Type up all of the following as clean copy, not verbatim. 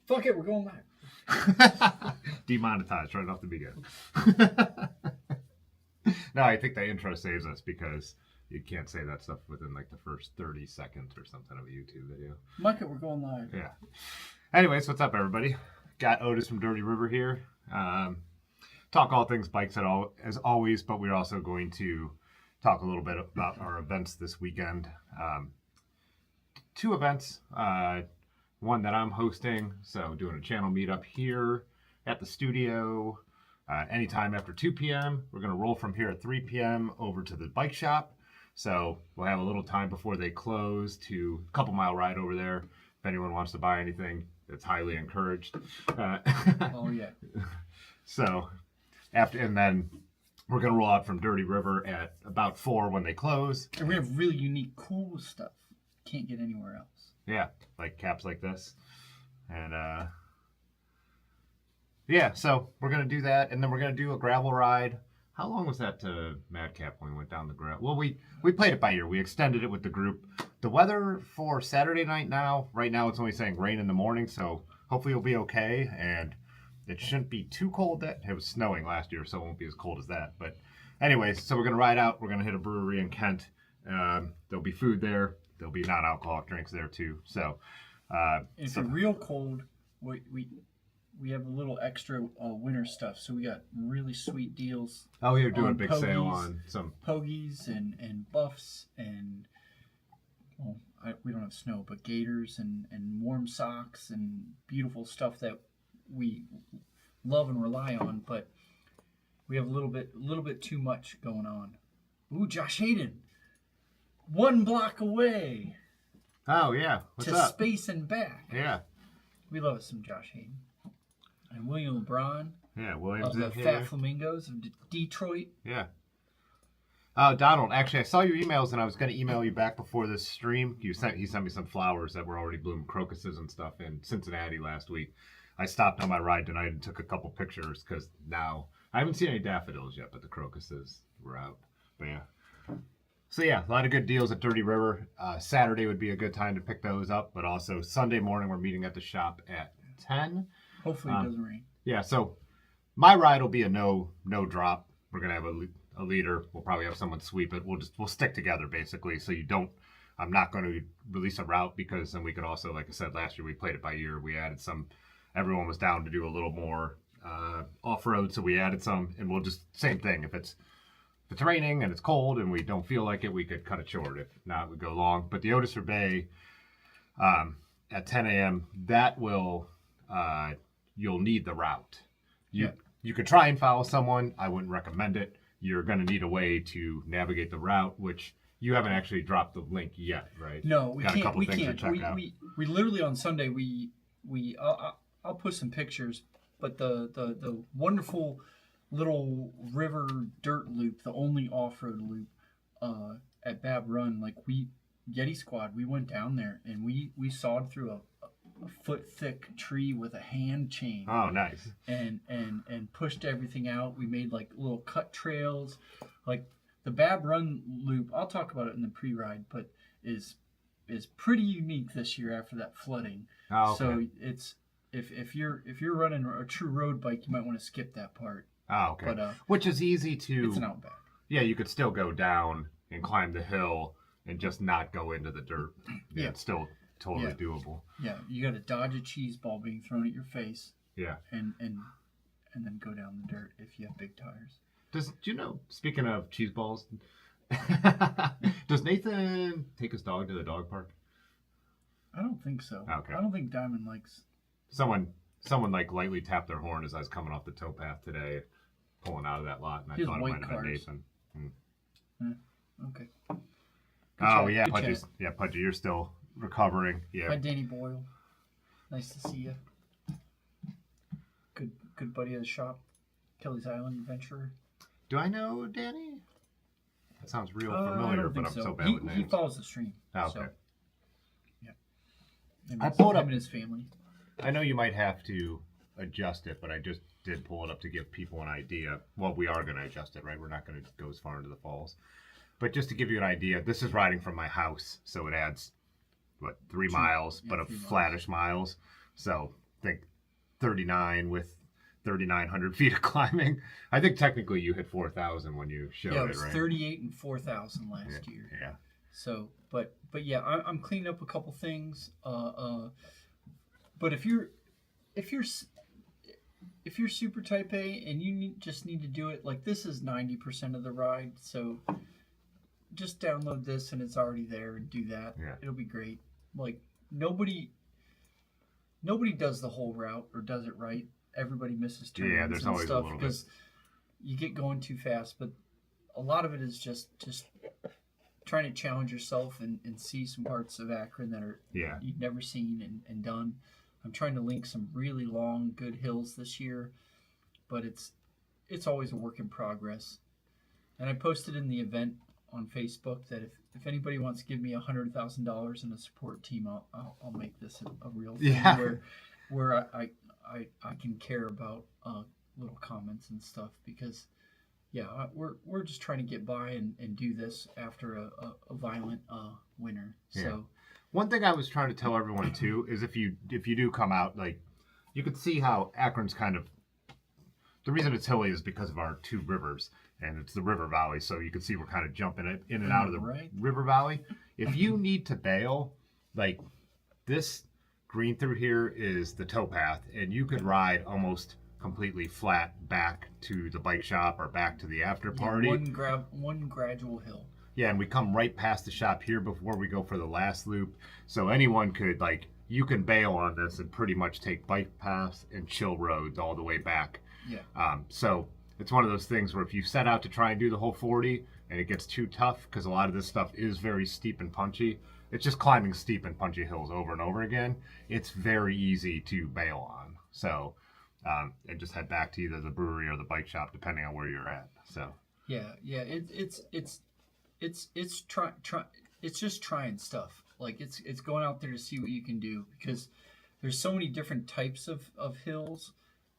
Fuck it, we're going live. Demonetized right off the beginning. No, I think the intro saves us because you can't say that stuff within like the first 30 seconds or something of a YouTube video. Fuck it, we're going live. Yeah. Anyways, what's up, everybody? Got Otis from Dirty River here. Talk all things bikes as always, but we're also going to talk a little bit about our events this weekend. Two events. One that I'm hosting, so doing a channel meetup here at the studio anytime after 2 p.m. We're going to roll from here at 3 p.m. over to the bike shop. So we'll have a little time before they close to a couple mile ride over there. If anyone wants to buy anything, it's highly encouraged. Oh, yeah. So and then we're going to roll out from Dirty River at about 4 when they close. And we have really unique, cool stuff. Can't get anywhere else. Yeah, like caps like this. And yeah, so we're going to do that. And then we're going to do a gravel ride. How long was that to Madcap when we went down the gravel? Well, we played it by ear. We extended it with the group. The weather for Saturday night right now it's only saying rain in the morning. So hopefully it'll be okay. And it shouldn't be too cold. It was snowing last year, so it won't be as cold as that. But anyways, so we're going to ride out. We're going to hit a brewery in Kent. There'll be food there. There'll be non-alcoholic drinks there too. So, if you're real cold, we have a little extra winter stuff. So we got really sweet deals. Oh, you're doing a big pogies, sale on some pogies and buffs and we don't have snow, but gaiters and warm socks and beautiful stuff that we love and rely on. But we have a little bit too much going on. Ooh, Josh Hayden. 1 block away. Oh, yeah. What's up? Space and back. Yeah. We love us some Josh Hayden. And William LeBron. Yeah, William's of the in here. Fat Flamingos of Detroit. Yeah. Oh, Donald, actually, I saw your emails, and I was going to email you back before this stream. He sent me some flowers that were already blooming, crocuses and stuff in Cincinnati last week. I stopped on my ride tonight and took a couple pictures, because now I haven't seen any daffodils yet, but the crocuses were out. But yeah. So yeah, a lot of good deals at Dirty River. Saturday would be a good time to pick those up, but also Sunday morning we're meeting at the shop at 10. Hopefully it doesn't rain. Yeah, so my ride will be a no drop. We're gonna have a leader. We'll probably have someone sweep it. We'll stick together basically. So I'm not going to release a route because then we could also, like I said last year, we played it by ear. We added some. Everyone was down to do a little more off road, so we added some, and we'll just same thing. If it's raining and it's cold and we don't feel like it, we could cut it short. If not, we go long. But the Otis Bay at 10 a.m., that will, you'll need the route. You could try and follow someone. I wouldn't recommend it. You're going to need a way to navigate the route, which you haven't actually dropped the link yet, right? No, we Got can't. A couple We things can't. to check out. We literally on Sunday I'll put some pictures, but the wonderful little river dirt loop, the only off-road loop at Bab Run, like Yeti Squad, we went down there and we sawed through a foot thick tree with a hand chain. Oh, nice. And pushed everything out. We made like little cut trails, like the Bab Run loop. I'll talk about it in the pre-ride, but is pretty unique this year after that flooding. Oh, okay. So it's if you're running a true road bike, you might want to skip that part. Oh, okay. But, which is easy to... It's an outback. Yeah, you could still go down and climb the hill and just not go into the dirt. Yeah. It's still totally doable. Yeah, you got to dodge a cheese ball being thrown at your face. Yeah. And then go down the dirt if you have big tires. Do you know, speaking of cheese balls, does Nathan take his dog to the dog park? I don't think so. Okay. I don't think Diamond likes... Someone like lightly tapped their horn as I was coming off the towpath today, pulling out of that lot, and I thought it might have been Nathan. Okay. Yeah, Pudgy, you're still recovering. Yeah. Hi, Danny Boyle. Nice to see you. Good buddy of the shop, Kelly's Island adventurer. Do I know Danny? That sounds real familiar, but I'm so bad with names. He follows the stream. Oh, okay. So, yeah. I pulled up him and his family. I know you might have to adjust it, but I just did pull it up to give people an idea. Well, we are going to adjust it, right? We're not going to go as far into the falls. But just to give you an idea, this is riding from my house, so it adds, 3 miles, but a flattish miles. So think 39 with 3,900 feet of climbing. I think technically you hit 4,000 when you showed Yeah, it was right? 38 and 4,000 last year. Yeah. So, but yeah, I'm cleaning up a couple things. But if you're super type A and you just need to do it, like this is 90% of the ride, so just download this and it's already there and do that. Yeah. It'll be great. Like nobody does the whole route or does it right. Everybody misses turns there's and always stuff a little because you get going too fast. But a lot of it is just trying to challenge yourself and see some parts of Akron that are you've never seen and done. I'm trying to link some really long, good hills this year, but it's always a work in progress. And I posted in the event on Facebook that if anybody wants to give me $100,000 in a support team, I'll make this a real thing where I can care about little comments and stuff because we're just trying to get by and do this after a violent winter. So one thing I was trying to tell everyone too is if you do come out, like you can see how Akron's kind of the reason it's hilly is because of our two rivers. And it's the river valley, so you can see we're kind of jumping in and out of the river valley. If you need to bail, like this green through here is the towpath, and you could ride almost completely flat back to the bike shop or back to the after party. One gradual hill. Yeah, and we come right past the shop here before we go for the last loop. So anyone could, like, you can bail on this and pretty much take bike paths and chill roads all the way back. Yeah. So it's one of those things where if you set out to try and do the whole 40 and it gets too tough, because a lot of this stuff is very steep and punchy, it's just climbing steep and punchy hills over and over again. It's very easy to bail on. So, and just head back to either the brewery or the bike shop, depending on where you're at. So. Yeah. It's just trying stuff. Like it's going out there to see what you can do because there's so many different types of hills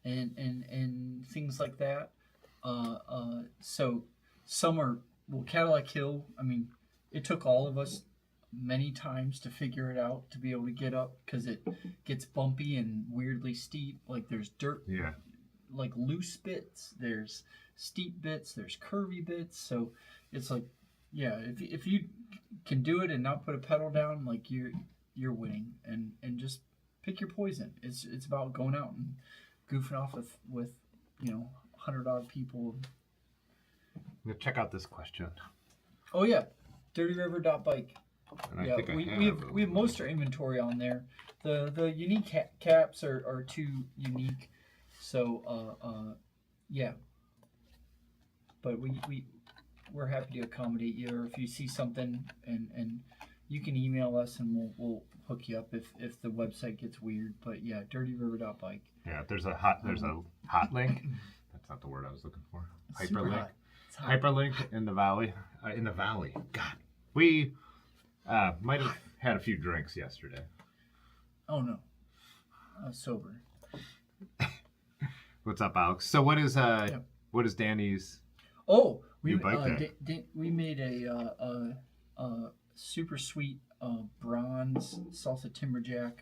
and things like that. So some are Cadillac Hill. I mean, it took all of us many times to figure it out to be able to get up because it gets bumpy and weirdly steep. Like there's dirt, like loose bits. There's steep bits. There's curvy bits. So it's like, if you can do it and not put a pedal down, like you're winning. And just pick your poison. It's about going out and goofing off with 100-odd people. Check out this question. Oh yeah, dirtyriver.bike. Yeah, we have most of our inventory on there. The unique caps are too unique, so But we're happy to accommodate you, or if you see something and you can email us and we'll hook you up if the website gets weird. But yeah, dirtyriver.bike. Yeah, there's a hot link. That's not the word I was looking for. Hyperlink. Hyperlink in the valley. God, we might have had a few drinks yesterday. Oh no, sober. What's up, Alex? So what is Danny's? Oh, we made a super sweet bronze salsa timberjack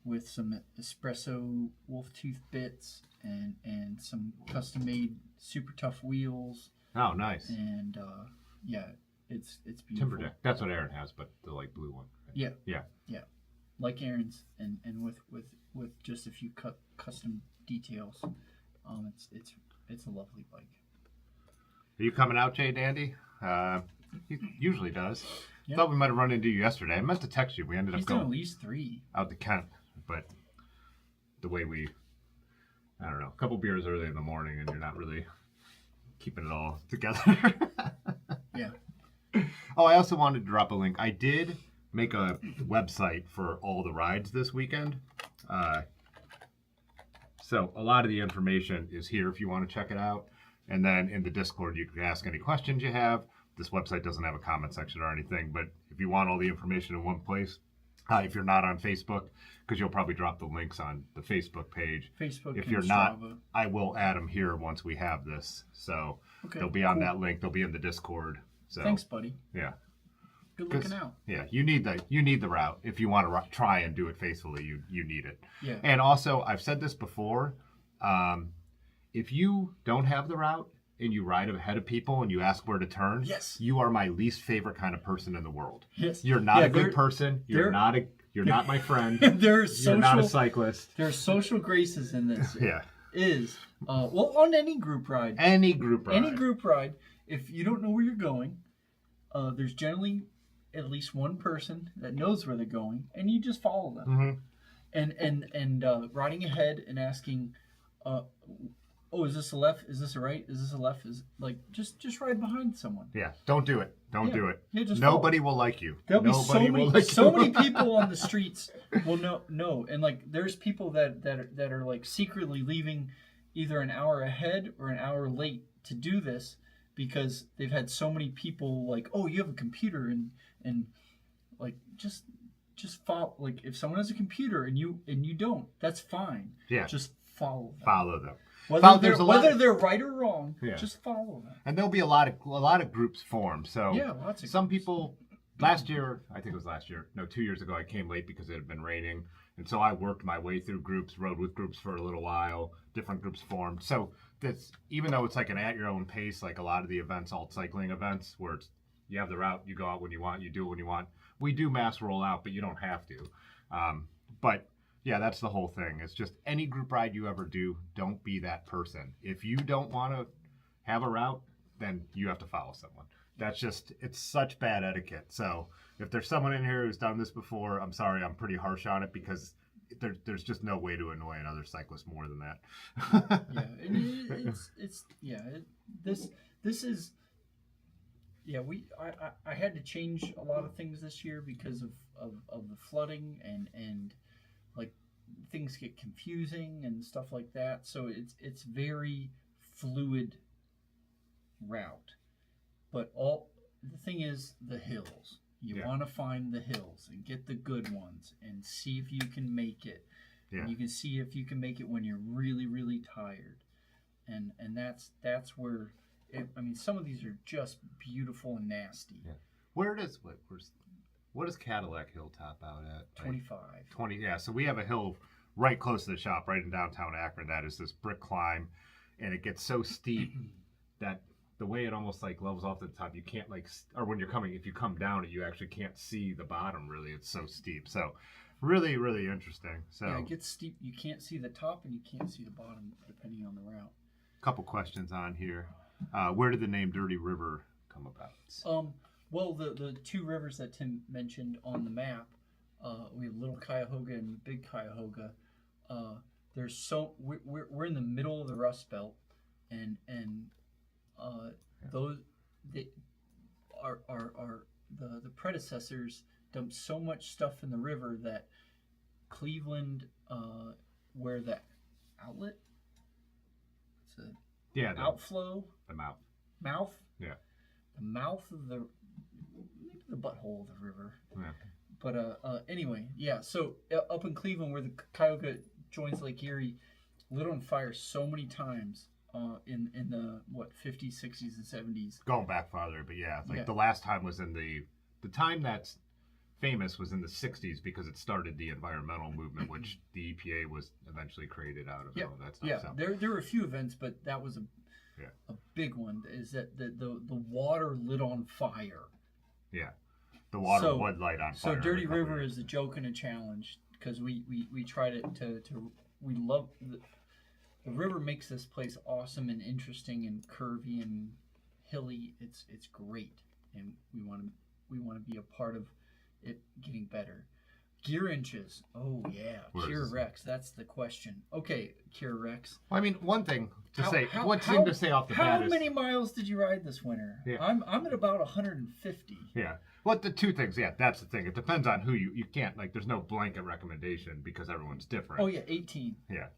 with some espresso wolf tooth bits and some custom made super tough wheels. Oh, nice. And it's beautiful. Timberjack. That's what Aaron has, but the light blue one. Right? Yeah. Like Aaron's, and with just a few custom details. It's a lovely bike. Are you coming out, Jay Dandy? He usually does. Yeah. Thought we might have run into you yesterday. I meant to text you. We ended up going at least 3 out to Kent, but the way I don't know, a couple beers early in the morning, and you're not really keeping it all together. Yeah. Oh, I also wanted to drop a link. I did make a website for all the rides this weekend. So a lot of the information is here if you want to check it out. And then in the Discord, you can ask any questions you have. This website doesn't have a comment section or anything, but if you want all the information in one place, if you're not on Facebook, because you'll probably drop the links on the Facebook page. If you're not, I will add them here once we have this. So they'll be on that link. They'll be in the Discord. So thanks, buddy. Yeah. Good looking out. Yeah, you need the route if you want to try and do it faithfully. You need it. Yeah. And also, I've said this before. If you don't have the route and you ride ahead of people and you ask where to turn, yes, you are my least favorite kind of person in the world. Yes. You're not a good person. You're not my friend. You're not a cyclist. There are social graces in this. Yeah. Well, on any group ride. Any group ride. If you don't know where you're going, there's generally at least one person that knows where they're going, and you just follow them. Mm-hmm. And riding ahead and asking, oh, is this a left? Is this a right? Is this a left? Is like just ride behind someone. Yeah, don't do it. Don't do it. Yeah, Nobody will like you. There'll be so many people on the streets will know, and like there's people that are like secretly leaving either an hour ahead or an hour late to do this because they've had so many people like, oh, you have a computer and like just follow. Like if someone has a computer and you don't, that's fine. Yeah, just follow them. Follow them. Whether they're right or wrong, just follow them. And there'll be a lot of groups formed. So lots of some people. Last year, I think it was last year. No, 2 years ago, I came late because it had been raining, and so I worked my way through groups, rode with groups for a little while. Different groups formed. So that's even though it's like an at your own pace, like a lot of the events, alt cycling events, where it's you have the route, you go out when you want, you do it when you want. We do mass roll out, but you don't have to. But yeah, that's the whole thing. It's just any group ride you ever do, don't be that person. If you don't want to have a route, then you have to follow someone. That's just, it's such bad etiquette. So if there's someone in here who's done this before, I'm sorry, I'm pretty harsh on it because there's just no way to annoy another cyclist more than that. This is I had to change a lot of things this year because of the flooding and like things get confusing and stuff like that. So it's very fluid route. But the thing is the hills. You want to find the hills and get the good ones and see if you can make it. Yeah. And you can see if you can make it when you're really, really tired. And that's where some of these are just beautiful and nasty. Yeah. What does Cadillac Hill top out at? 25. 20. Yeah. So we have a hill right close to the shop, right in downtown Akron. That is this brick climb, and it gets so steep that the way it almost like levels off the top, you can't or when you're coming, if you come down it, you actually can't see the bottom really. It's so steep. So really, really interesting. So yeah, it gets steep. You can't see the top and you can't see the bottom depending on the route. Couple questions on here. Where did the name Dirty River come about? Well, the two rivers that Tim mentioned on the map, we have Little Cuyahoga and Big Cuyahoga. We're in the middle of the Rust Belt, and those the predecessors dumped so much stuff in the river that Cleveland, where the outlet, the outflow, the mouth, the mouth of the butthole of the river. Yeah. But anyway, yeah. So up in Cleveland, where the Cuyahoga joins Lake Erie, lit on fire so many times. In the 50s, 60s, and 70s. Going back farther, but the last time was in the time that's famous was in the 60s because it started the environmental movement, which the EPA was eventually created out of. All that stuff. Yeah, so. There were a few events, but that was a big one. Is that the water lit on fire? Yeah, the water would light on fire. So Dirty River is a joke and a challenge because we try to we love. The river makes this place awesome and interesting and curvy and hilly. It's great, and we want to be a part of it getting better. Gear inches. Oh yeah, Kira Rex. That's the question. Okay, Kira Rex. Well, I mean, one thing to say off the bat is, how many miles did you ride this winter? Yeah. I'm at about 150. Yeah. Well, the two things. Yeah, that's the thing. It depends on who you can't there's no blanket recommendation because everyone's different. Oh yeah, 18. Yeah.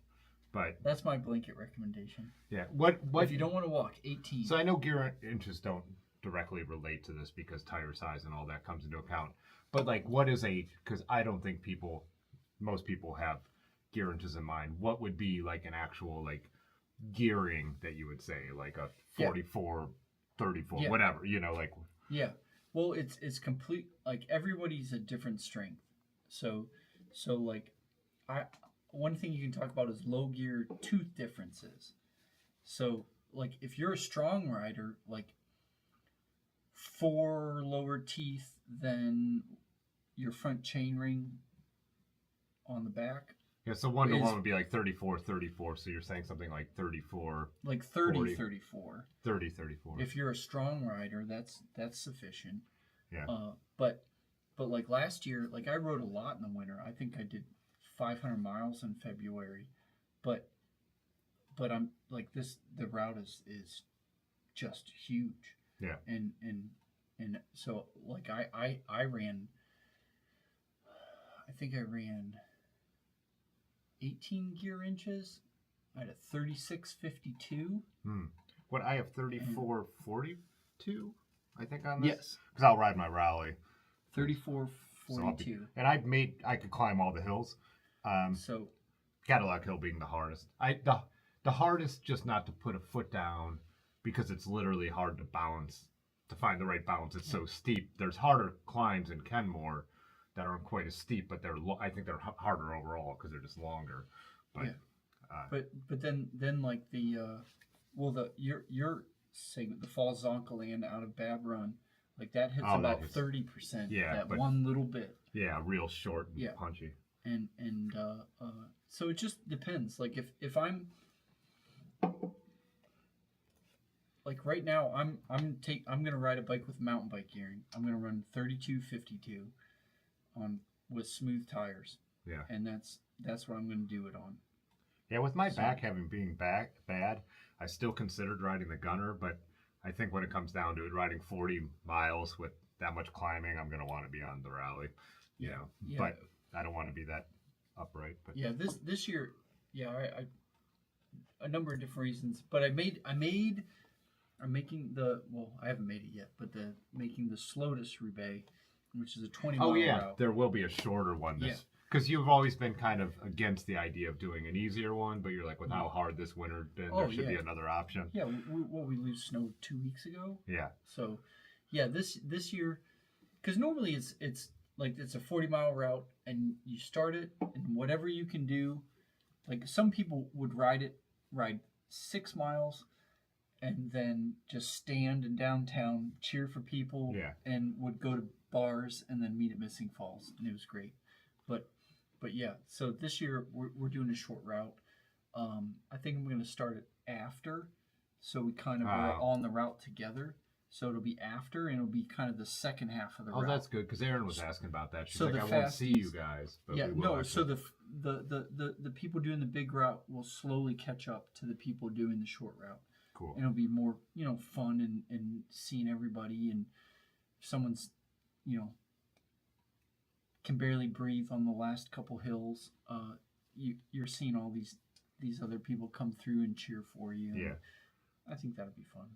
But that's my blanket recommendation. Yeah. What if you don't want to walk? 18. So I know gear inches don't directly relate to this because tire size and all that comes into account. But what is because I don't think most people have gear inches in mind. What would be an actual gearing that you would say, like a 44, 34, whatever, Yeah. Well, it's complete. Like everybody's a different strength. So like I one thing you can talk about is low gear tooth differences. So like if you're a strong rider, like four lower teeth than your front chain ring on the back Yeah, so 1 to is 1 would be like 34, 34. So you're saying something like 34, like 30, 40. 34. 30, 34. If you're a strong rider, that's sufficient. Yeah. But like last year, like I rode a lot in the winter. I think I did 500 miles in February, but I'm like this. The route is just huge. Yeah. And so like I ran. I think I ran 18 gear inches. I had a 36.52. What I have 34.42, I think on this. Yes. Because I'll ride my rally. 34.42. And I could climb all the hills. So Cadillac Hill being the hardest. The hardest just not to put a foot down because it's literally hard to balance, to find the right balance. It's so steep. There's harder climbs in Kenmore that aren't quite as steep, but I think they're harder overall because they're just longer. But yeah. But then like the your segment, the Falls Zonkaland out of Bab Run, like that hits about 30%. Yeah, that but, one little bit. Yeah, real short and punchy. And so it just depends. Like if I'm like right now, I'm gonna ride a bike with mountain bike gearing. I'm gonna run 32.52 on with smooth tires. Yeah. And that's what I'm gonna do it on. Yeah, with my back being bad, I still considered riding the Gunner, but I think when it comes down to it, riding 40 miles with that much climbing, I'm gonna want to be on the rally. Yeah. But I don't want to be that upright. But yeah, this year, I a number of different reasons, but I'm making I haven't made it yet, but making the Slotus Roubaix, which is a 20-mile route. There will be a shorter one this because you've always been kind of against the idea of doing an easier one, but you're like, with how hard this winter's been, there should be another option. Yeah, we lose snow 2 weeks ago. Yeah. So, yeah, this year, because normally it's like it's a 40-mile route and you start it and whatever you can do, like some people would ride 6 miles and then just stand in downtown, cheer for people, and would go to bars and then meet at Missing Falls, and it was great. But yeah, so this year we're doing a short route. I think I'm going to start it after, so we kind of are on the route together. So it'll be after, and it'll be kind of the second half of the route. Oh, that's good, because Erin was asking about that. She's like, I won't see you guys. But we will so the people doing the big route will slowly catch up to the people doing the short route. Cool. And it'll be more, fun and seeing everybody. And if someone's, can barely breathe on the last couple hills, you're seeing all these other people come through and cheer for you. Yeah. I think that'll be fun.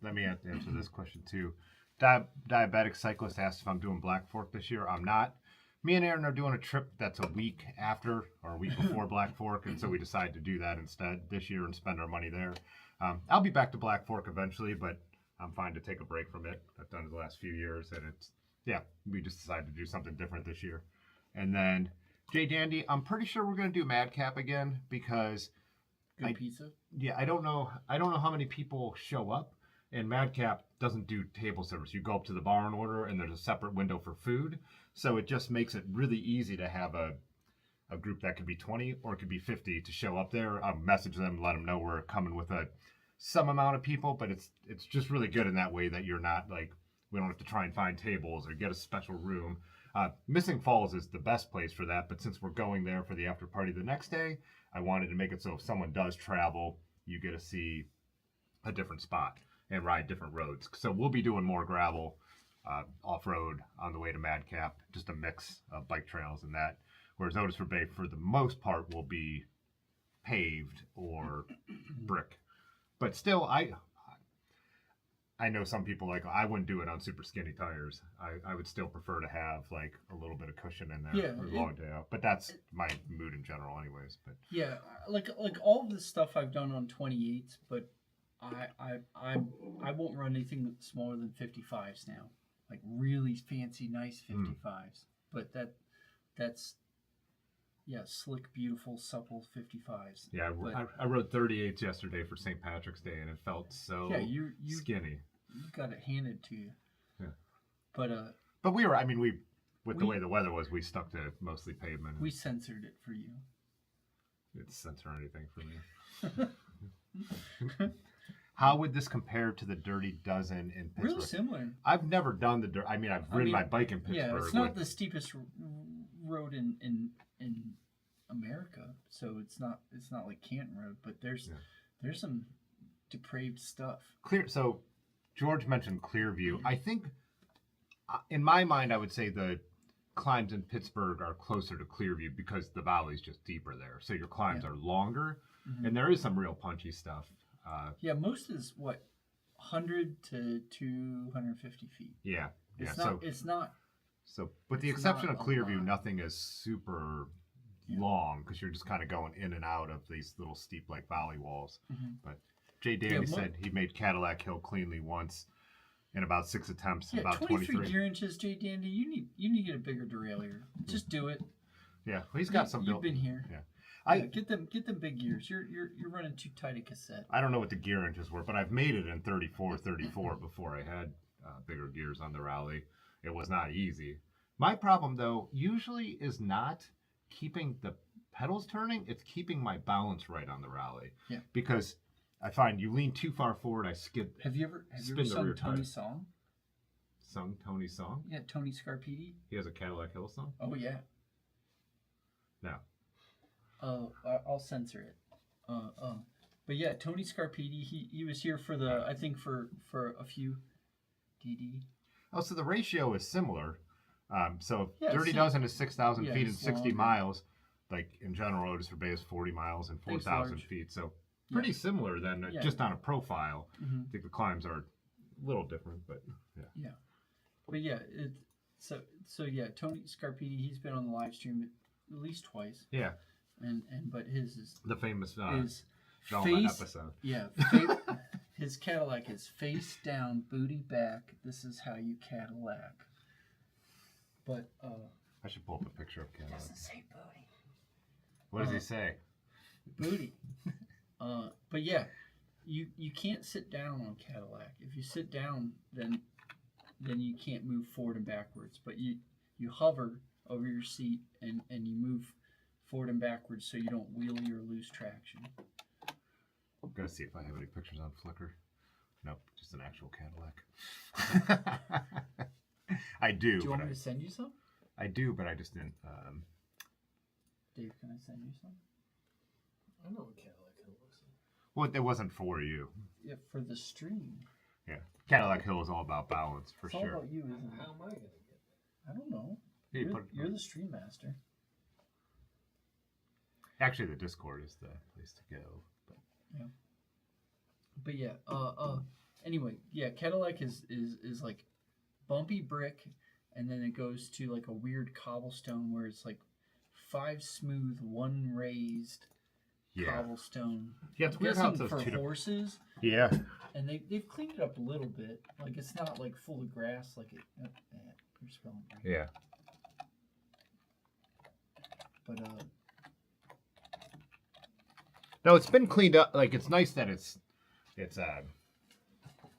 Let me answer this question too. Diabetic cyclist asked if I'm doing Black Fork this year. I'm not. Me and Aaron are doing a trip that's a week after or a week before Black Fork, and so we decided to do that instead this year and spend our money there. I'll be back to Black Fork eventually, but I'm fine to take a break from it. I've done it the last few years, and we just decided to do something different this year. And then Jay Dandy, I'm pretty sure we're going to do Madcap again because pizza. Yeah, I don't know how many people show up. And Madcap doesn't do table service. You go up to the bar and order, and there's a separate window for food. So it just makes it really easy to have a group that could be 20 or it could be 50 to show up there. I'll message them, let them know we're coming with some amount of people, but it's just really good in that way that you're not like, we don't have to try and find tables or get a special room. Missing Falls is the best place for that, but since we're going there for the after party the next day, I wanted to make it so if someone does travel, you get to see a different spot and ride different roads. So we'll be doing more gravel off-road on the way to Madcap, just a mix of bike trails and that. Whereas Otis Roubaix, for the most part, will be paved or brick. But still, I know some people like, I wouldn't do it on super skinny tires. I would still prefer to have like a little bit of cushion in there for a long day out. But that's my mood in general anyways. But yeah, like all the stuff I've done on 28s, but I won't run anything smaller than 55s now. like really fancy, nice 55s. But that's slick, beautiful, supple 55s. Yeah, but, I rode 38s yesterday for St. Patrick's Day, and it felt so you skinny. You got it handed to you. Yeah. But we were. With the way the weather was, we stuck to mostly pavement. We censored it for you. It's censor anything for me. How would this compare to the Dirty Dozen in Pittsburgh? Real similar. I've never done the I've ridden my bike in Pittsburgh. Yeah, it's not the steepest road in America, so it's not like Canton Road, but there's some depraved stuff. So George mentioned Clearview. I think in my mind I would say the climbs in Pittsburgh are closer to Clearview because the valley's just deeper there. So your climbs are longer, and there is some real punchy stuff. Most is 100 to 250 feet. Yeah. It's not. So, with the exception of Clearview, nothing is super long because you're just kind of going in and out of these little steep like valley walls. But Jay Dandy said he made Cadillac Hill cleanly once in about 6 attempts. Yeah, about 23 gear inches, Jay Dandy. You need to get a bigger derailleur. Just do it. Yeah, well, he's got some built. You've been here. Yeah. Get them big gears. You're running too tight a cassette. I don't know what the gear inches were, but I've made it in 34 before I had bigger gears on the rally. It was not easy. My problem, though, usually is not keeping the pedals turning. It's keeping my balance right on the rally. Yeah. Because I find you lean too far forward, I skid. Have you ever sung Tony's song? Sung Tony's song? Yeah, Tony Scarpiti. He has a Cadillac Hill song? Oh, yeah. No. Oh, I'll censor it. But yeah, Tony Scarpiti. He was here for I think for a few. DD. Oh, so the ratio is similar. So Yeah, Dirty Dozen is 6,000 feet and it's 60 longer. miles. Like in general, Otis Rebay is 40 miles and 4,000 feet. So pretty similar then, just on a profile. I think the climbs are a little different, but yeah. But yeah, Tony Scarpiti. He's been on the live stream at least twice. Yeah. But his is The famous his Velma face episode. Yeah. His Cadillac is face down, booty back. This is how you Cadillac. But I should pull up a picture of Cadillac. It doesn't say booty. What does he say? Booty. But yeah, you can't sit down on Cadillac. If you sit down, then you can't move forward and backwards. But you hover over your seat and you move forward and backwards so you don't wheelie or lose traction. I'm gonna see if I have any pictures on Flickr. Nope, just an actual Cadillac. I do. Do you want me to send you some? I do, but I just didn't. Dave, can I send you some? I know what Cadillac Hill looks like. Well, it wasn't for you. Yeah, for the stream. Yeah, Cadillac Hill is all about balance for It's sure. all about you, isn't it? How am I going to get that? I don't know. Yeah, You're the stream master. Actually, the Discord is the place to go. But yeah, anyway, yeah, Cadillac is like bumpy brick, and then it goes to like a weird cobblestone where it's like 5 smooth, 1 raised cobblestone. Yeah, it's weird how it's for those two horses. Yeah. And they've cleaned it up a little bit. Like it's not like full of grass like it. You're spelling right. Yeah. But No, it's been cleaned up. Like it's nice that it's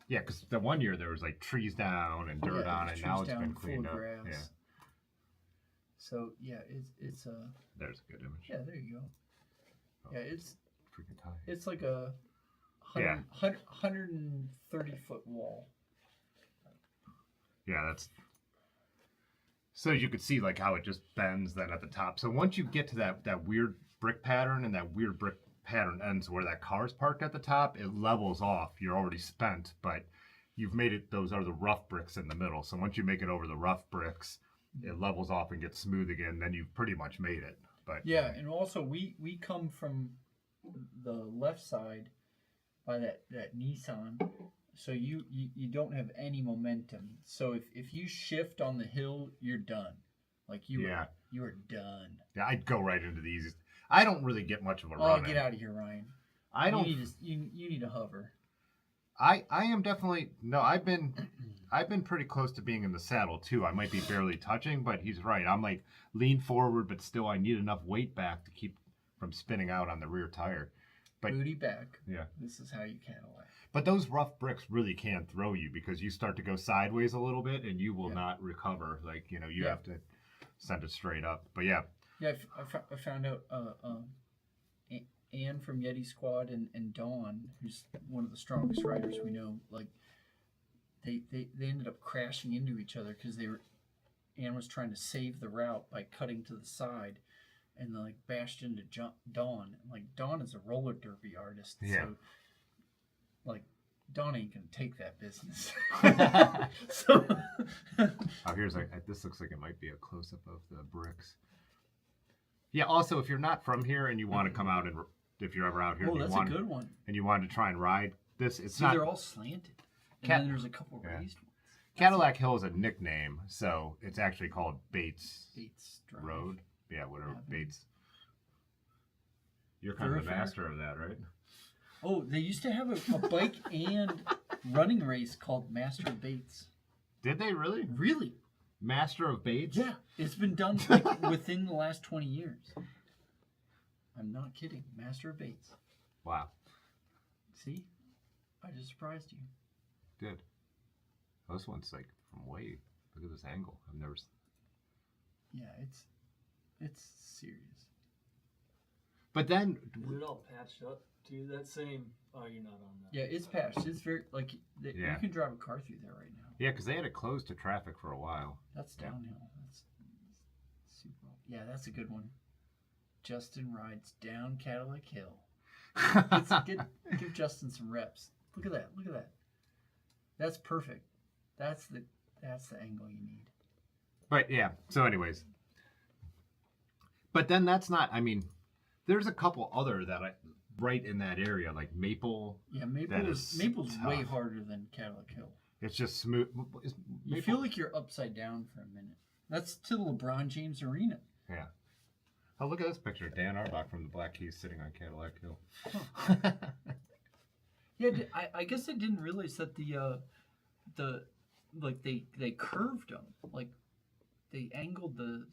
yeah, because the one year there was like trees down and dirt on it. Now it's been cleaned up. Grass. Yeah. So yeah, it's There's a good image. yeah, there you go. Yeah, it's Freaking tight. it's like a 130 foot wall. Yeah, that's so you could see like how it just bends then at the top. So once you get to that weird brick pattern and that weird brick pattern ends where that car's parked at the top, it levels off. You're already spent, but you've made it. Those are the rough bricks in the middle. So once you make it over the rough bricks, it levels off and gets smooth again. Then you've pretty much made it. But yeah, and also we come from the left side by that Nissan, so you don't have any momentum. So if you shift on the hill, you're done. Like you are done. Yeah, I'd go right into the easiest. I don't really get much of a run. Oh, get out of here, Ryan. I don't. You need to hover. I am definitely no. I've been I've been pretty close to being in the saddle too. I might be barely touching, but he's right. I'm like lean forward, but still I need enough weight back to keep from spinning out on the rear tire. But Booty back. yeah, This is how you Cadillac. but those rough bricks really can throw you because you start to go sideways a little bit and you will Yeah. not recover. Like, you know, you Yeah. have to send it straight up. But yeah, Yeah, I found out Ann from Yeti Squad and Dawn, who's one of the strongest riders we know, like they ended up crashing into each other because Ann was trying to save the route by cutting to the side, and they like bashed into Dawn. And like Dawn is a roller derby artist, Yeah. so like Dawn ain't gonna take that business. So oh, here's this looks like it might be a close up of the bricks. Yeah. Also, if you're not from here and you want to come out and if you're ever out here, oh, and that's you a want good one. and you want to try and ride this, it's See, not they're all slanted, and Cat- then there's a couple yeah. raised ones. Cadillac Hill is a nickname, so it's actually called Bates Bates Drive. Road. Yeah, whatever Yeah. Bates. You're kind of the Thoroughfare? master of that, right? Oh, they used to have a bike and running race called Master of Bates. Did they really? Really? Master of Bates? Yeah. It's been done like within the last 20 years. I'm not kidding. Master of Bates. Wow. See? I just surprised you. Did. Oh, this one's like from way. Look at this angle. I've never. Yeah, it's serious. But then, Is it all patched up to that same? Oh, you're not on that. Yeah, it's patched. It's very like Yeah. you can drive a car through there right now. yeah, because they had it closed to traffic for a while. That's downhill. That's super. Yeah, that's a good one. Justin rides down Cadillac Hill. Give Justin some reps. Look at that. Look at that. That's perfect. That's the angle you need. But yeah. So, anyways. But then that's not. I mean, there's a couple other that right in that area, like Maple. Yeah, That is Maple's way tough. harder than Cadillac Hill. It's just smooth. You feel like you're upside down for a minute. That's to the LeBron James Arena. Yeah. Oh, look at this picture. Dan Arbach from the Black Keys sitting on Cadillac Hill. Yeah, I guess I didn't realize that the like they curved them, like they angled the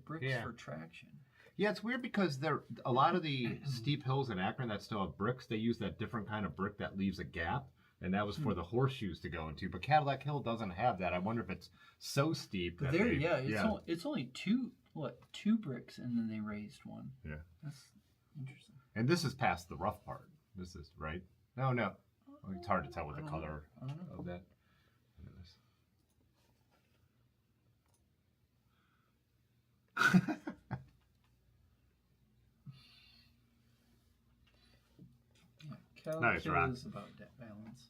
bricks Yeah. for traction. Yeah, it's weird because a lot of the steep hills in Akron that still have bricks, they use that different kind of brick that leaves a gap, and that was for the horseshoes to go into. But Cadillac Hill doesn't have that. I wonder if it's so steep But that there, they, yeah, it's only two bricks, and then they raised one. Yeah. That's interesting. And this is past the rough part. This is right. No. Well, it's hard to tell with the color I don't know. of that. Yeah, Cadillac Nice, Hill Ron. is about that balance.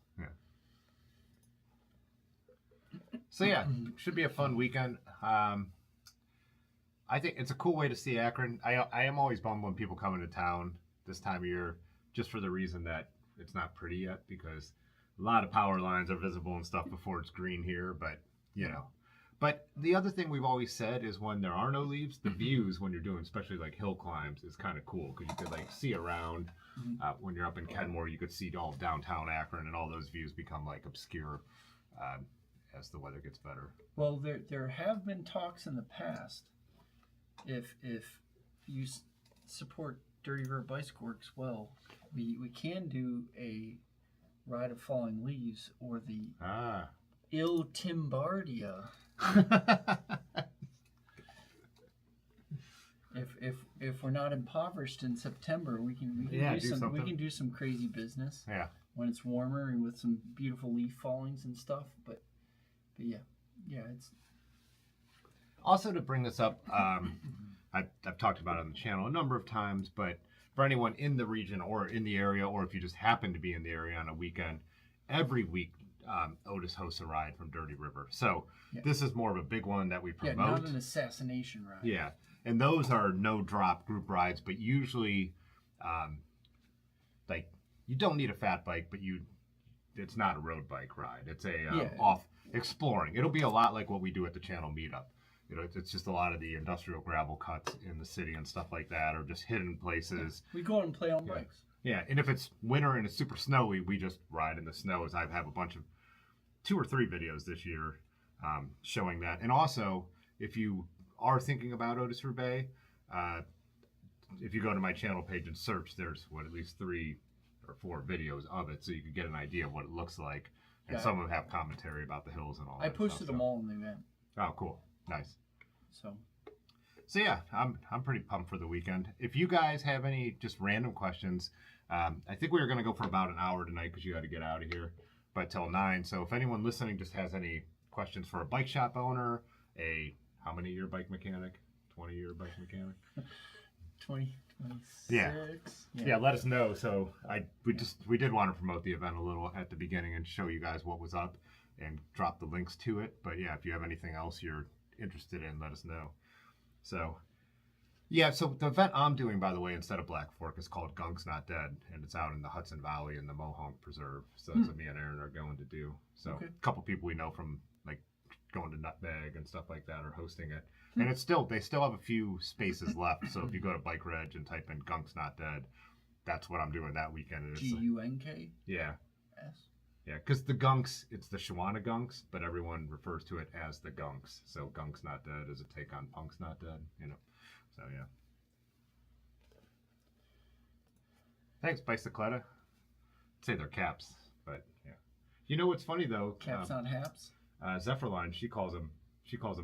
So yeah, should be a fun weekend. I think it's a cool way to see Akron. I am always bummed when people come into town this time of year, just for the reason that it's not pretty yet, because a lot of power lines are visible and stuff before it's green here. But you know, but the other thing we've always said is when there are no leaves, the views when you're doing, especially like hill climbs, is kind of cool because you could like see around. When you're up in Kenmore, you could see all downtown Akron, and all those views become like obscure. As the weather gets better. Well, there have been talks in the past. If you support Dirty River Bicycle Works, well, we can do a Ride of Falling Leaves or the Il Timbardia. If we're not impoverished in September, we can do some crazy business. Yeah. When it's warmer and with some beautiful leaf fallings and stuff, but yeah, it's Also, to bring this up, I've talked about it on the channel a number of times, but for anyone in the region or in the area, or if you just happen to be in the area on a weekend, every week Otis hosts a ride from Dirty River. So this is more of a big one that we promote. not an assassination ride. Yeah, and those are no drop group rides, but usually, like you don't need a fat bike, but it's not a road bike ride. It's a off exploring. It'll be a lot like what we do at the channel meetup. You know, it's just a lot of the industrial gravel cuts in the city and stuff like that, or just hidden places. We go out and play on bikes. Yeah, and if it's winter and it's super snowy, we just ride in the snow. As I have a bunch of 2 or 3 videos this year showing that. And also, if you are thinking about Otis Roubaix, if you go to my channel page and search, there's at least 3 or 4 videos of it, so you can get an idea of what it looks like. And Yeah. some of them have commentary about the hills and all that. I posted stuff, them all in the event. Oh, cool. Nice. So yeah, I'm pretty pumped for the weekend. If you guys have any just random questions, I think we were going to go for about an hour tonight because you got to get out of here by till 9. So if anyone listening just has any questions for a bike shop owner, how many year bike mechanic, 20-year bike mechanic, 20, 26. Yeah, let us know. So we did want to promote the event a little at the beginning and show you guys what was up and drop the links to it. But yeah, if you have anything else you're interested in, let us know. So yeah, so the event I'm doing, by the way, instead of Black Fork, is called Gunk's Not Dead, and it's out in the Hudson Valley in the Mohonk Preserve. So that's what me and Aaron are going to do. So a couple people we know from like going to Nutbag and stuff like that are hosting it. And they still have a few spaces left. So if you go to Bike Reg and type in Gunk's Not Dead, that's what I'm doing that weekend. And GUNK. Yeah. S. Yeah, because the Gunks, it's the Shawana Gunks, but everyone refers to it as the Gunks. So Gunk's Not Dead is a take on Punk's Not Dead, you know. So yeah. Thanks, Bicycletta. I'd say they're caps, but yeah. You know what's funny though? Caps on haps. Zephyrline, she calls them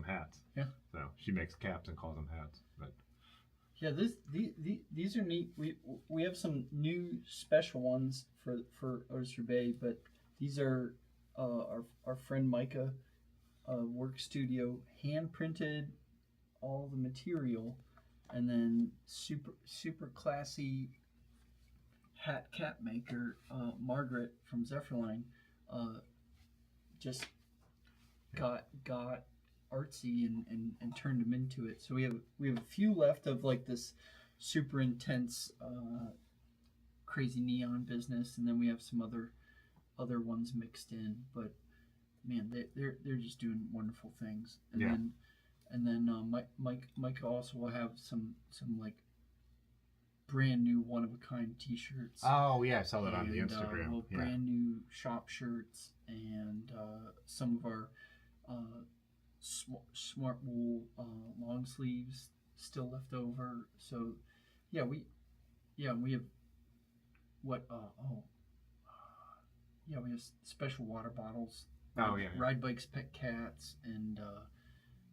hats. Yeah. So she makes caps and calls them hats. But yeah, these are neat. We have some new special ones for Otis Roubaix, but these are our friend Micah work studio hand printed all the material, and then super classy hat cap maker Margaret from Zephyrline just got artsy and turned them into it. So we have a few left of like this super intense crazy neon business, and then we have some other ones mixed in. But man, they're just doing wonderful things. And then Mike also will have some like brand new one of a kind T-shirts. Oh yeah, I saw that on the Instagram. Brand new shop shirts and some of our smart wool long sleeves still left over. So yeah, we have we have special water bottles. Ride bikes, pet cats, and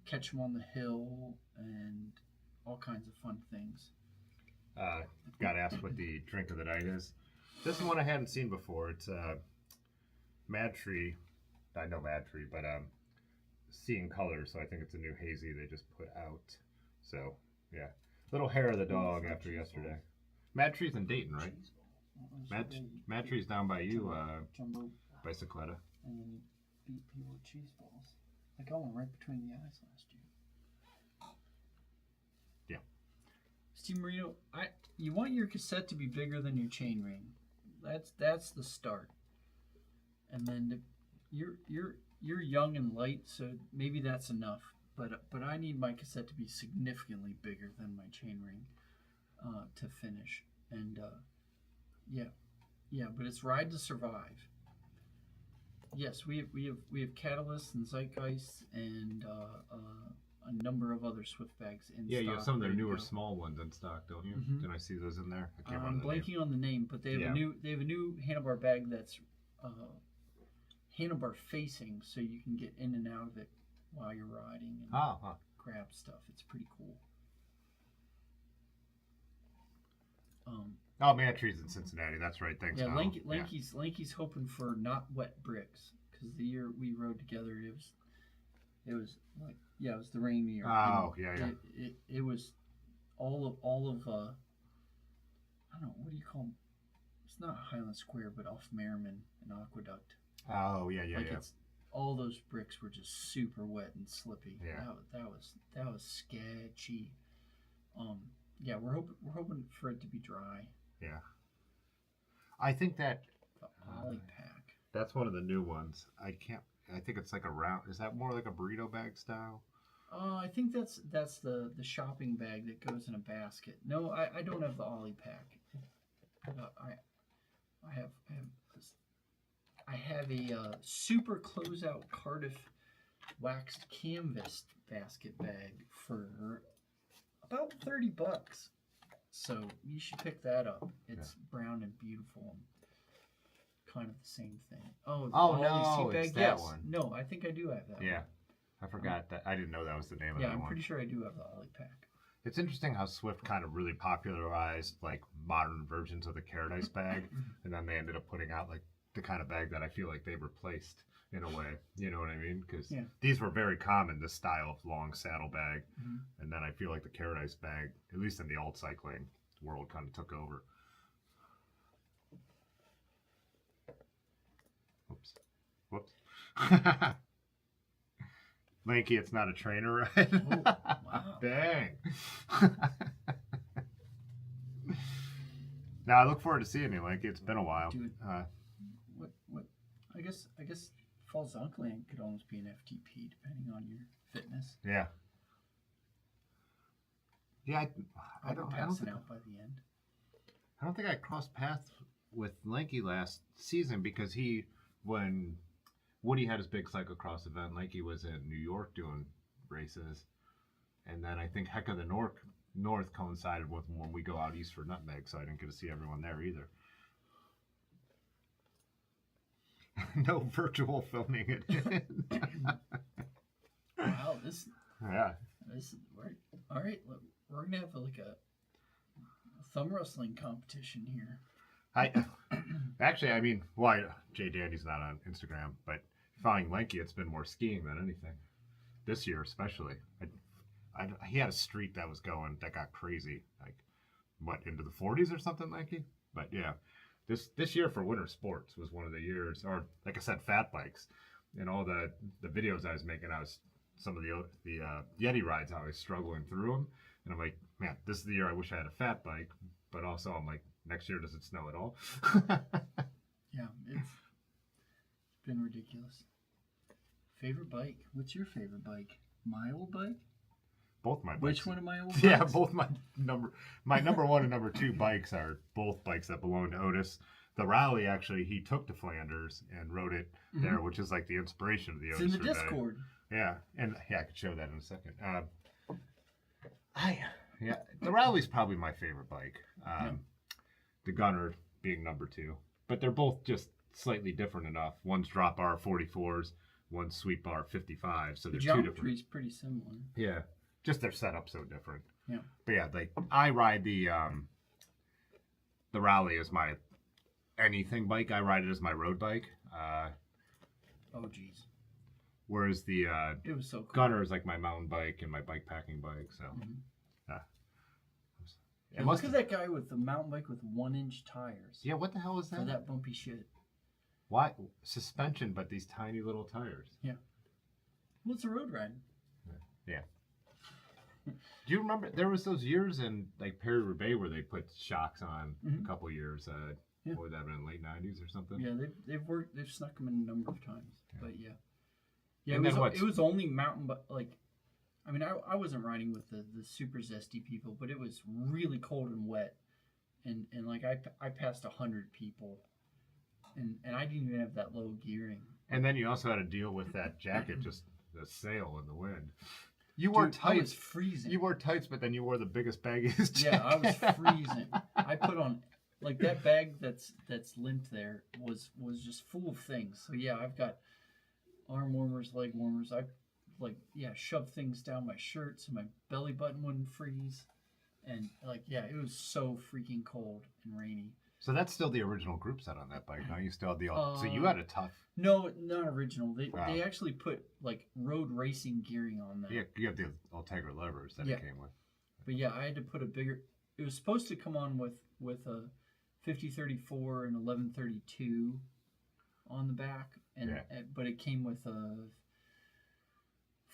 catch them on the hill, and all kinds of fun things. Got asked what the drink of the night is. This is one I hadn't seen before. It's Mad Tree. I know Mad Tree, but Seeing Color. So I think it's a new hazy they just put out. So yeah, little hair of the dog after yesterday. Mad Tree's in Dayton, right? Mad Tree's down by you, Bicycletta. And then you beat people with cheese balls. I got one right between the eyes last year. Yeah. Steve Marino, you want your cassette to be bigger than your chain ring. That's the start. And then you're young and light, so maybe that's enough. But I need my cassette to be significantly bigger than my chain ring to finish. And but it's Ride to Survive. Yes, we have Catalyst and Zeitgeist and a number of other Swift bags in stock. Yeah, you have some of their newer small ones in stock, don't you? Mm-hmm. Did I see those in there? I can't remember. I'm blanking on the name, but they have a new handlebar bag that's handlebar facing, so you can get in and out of it while you're riding and grab stuff. It's pretty cool. Mad Tree's in Cincinnati. That's right. Thanks. Yeah, Lanky's hoping for not wet bricks because the year we rode together, it was like it was the rain year. Oh, It was all of I don't know, what do you call them? It's not Highland Square, but off Merriman and Aqueduct. Oh yeah. It's all those bricks were just super wet and slippy. Yeah. That was sketchy. We're hoping for it to be dry. Yeah. I think that The Ollie pack. That's one of the new ones. I think it's like a round. Is that more like a burrito bag style? I think that's the shopping bag that goes in a basket. No, I don't have the Ollie pack. I have this. I have a super closeout Cardiff waxed canvas basket bag for about $30. So you should pick that up. It's brown and beautiful and kind of the same thing. Oh no, bag? it's that Yes. one. No, I think I do have that Yeah. one. I forgot that. I didn't know that was the name of Yeah, that I'm one. pretty sure I do have the Ollie pack. It's interesting how Swift kind of really popularized like modern versions of the Paradise bag, and then they ended up putting out like the kind of bag that I feel like they replaced in a way. You know what I mean? Because these were very common, this style of long saddle bag, and then I feel like the Paradise bag, at least in the alt cycling world, kind of took over. Whoops. Lanky, it's not a trainer, right? Oh, wow. Dang. Now I look forward to seeing you, Lanky. It's been a while. Dude, what? I guess Falls Uncland could almost be an FTP depending on your fitness. Yeah. Yeah, I don't passing out by the end. I don't think I crossed paths with Lanky last season because when Woody had his big cyclocross event, Lanky was in New York doing races, and then I think Heck of the North coincided with when we go out east for Nutmeg, so I didn't get to see everyone there either. No virtual filming it. Wow, Yeah. All right. Look, we're gonna have like a thumb wrestling competition here. Actually, I mean, Jay Dandy's not on Instagram, but following Lanky, it's been more skiing than anything. This year, especially. He had a streak that got crazy. Like, into the 40s or something, Lanky? But yeah, this year for winter sports was one of the years, or like I said, fat bikes. And all the videos I was making, some of the Yeti rides, I was struggling through them. And I'm like, man, this is the year I wish I had a fat bike. But also, I'm like, next year, does it snow at all? Yeah, it's been ridiculous. Favorite bike? What's your favorite bike? My old bike? Both my bikes. Which one of my old bikes? Yeah, both my number one and number two bikes are both bikes that belong to Otis. The Rally, actually, he took to Flanders and rode it there, which is like the inspiration of the Otis. It's in the Discord. Yeah, and I could show that in a second. The Rally's probably my favorite bike. The Gunner being number two, but they're both just slightly different enough. One's drop bar 44s, one's sweep bar 55. So they're two different. Geometry's pretty similar. Yeah, just their setup so different. Yeah. But yeah, like I ride the Rally as my anything bike. I ride it as my road bike. Oh geez. Whereas the it was so cool. Gunner is like my mountain bike and my bike packing bike. So. Yeah, look at that guy with the mountain bike with 1-inch tires. Yeah, what the hell is that? For that bumpy shit. Why suspension, but these tiny little tires? Yeah. Well, it's a road ride. Yeah. Do you remember there was those years in like Paris-Roubaix where they put shocks on a couple years? What would that have been in the late '90s or something? Yeah, they've snuck them in a number of times. Yeah. But yeah, And it was only mountain like. I mean, I wasn't riding with the super zesty people, but it was really cold and wet, and like I passed 100 people, and I didn't even have that low gearing. And then you also had to deal with that jacket, just the sail in the wind. You wore tights. I was freezing. You wore tights, but then you wore the biggest baggiest jacket. Yeah, I was freezing. I put on like that bag that's limped there was just full of things. So yeah, I've got arm warmers, leg warmers. I shove things down my shirt so my belly button wouldn't freeze, and it was so freaking cold and rainy. So that's still the original group set on that bike, huh? You still had the so you had a tough. No, not original. They actually put like road racing gearing on that. Yeah, you have the Ultegra levers that it came with. But yeah, I had to put a bigger. It was supposed to come on with a 5034 and 1132 on the back, but it came with a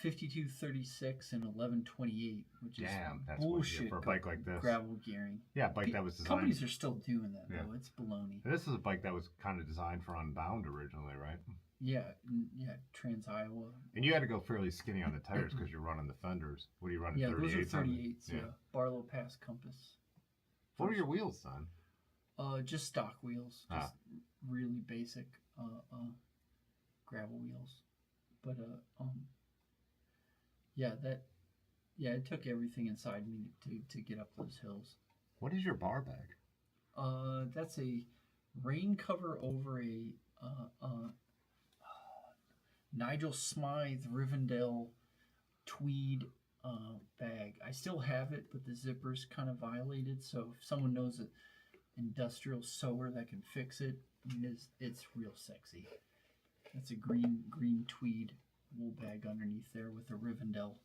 5236 and 1128, which is that's bullshit for a bike like this. Gravel gearing. Yeah, a bike that was designed. Companies are still doing that though. It's baloney. This is a bike that was kind of designed for Unbound originally, right? Yeah, Trans Iowa. And you had to go fairly skinny on the tires because you're running the fenders. What are you running? Yeah, 38s those are 38s. Yeah, Barlow Pass Compass. What are your wheels, son? Just stock wheels, just really basic. gravel wheels. But yeah, it took everything inside me to get up those hills. What is your bar bag? That's a rain cover over a Nigel Smythe Rivendell tweed bag. I still have it, but the zipper's kind of violated. So if someone knows an industrial sewer that can fix it, I mean, it's real sexy. That's a green tweed wool bag underneath there with a Rivendell.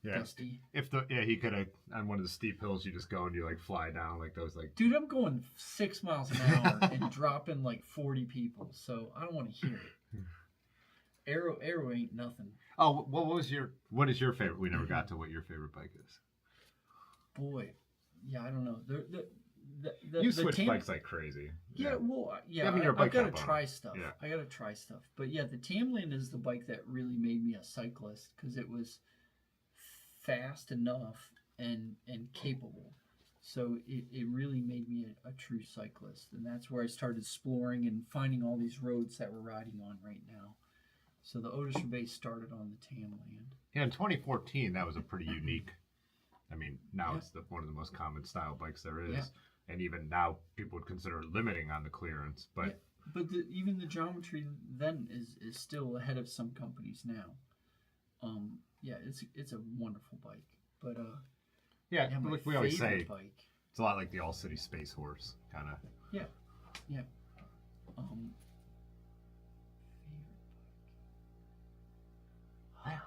Yeah. Dusty. He could have on one of the steep hills. You just go and you like fly down like those like. Dude, I'm going 6 miles an hour and dropping like 40 people, so I don't want to hear it. Arrow ain't nothing. Oh, what is your favorite? We never got to what your favorite bike is. Boy, yeah, I don't know. You switch bikes like crazy. Yeah, well, yeah. I mean, you're a bike I've got to shop try owner. stuff. Yeah. I got to try stuff. But yeah, the Tamlin is the bike that really made me a cyclist because it was fast enough and capable. So it really made me a true cyclist, and that's where I started exploring and finding all these roads that we're riding on right now. So the Otis base started on the Tamland. Yeah, in 2014, that was a pretty unique. I mean, now it's one of the most common style bikes there is, and even now people would consider it limiting on the clearance. But even the geometry then is still ahead of some companies now. Yeah, it's a wonderful bike, but my like we always say, bike. It's a lot like the All City Space Horse kind of. Yeah.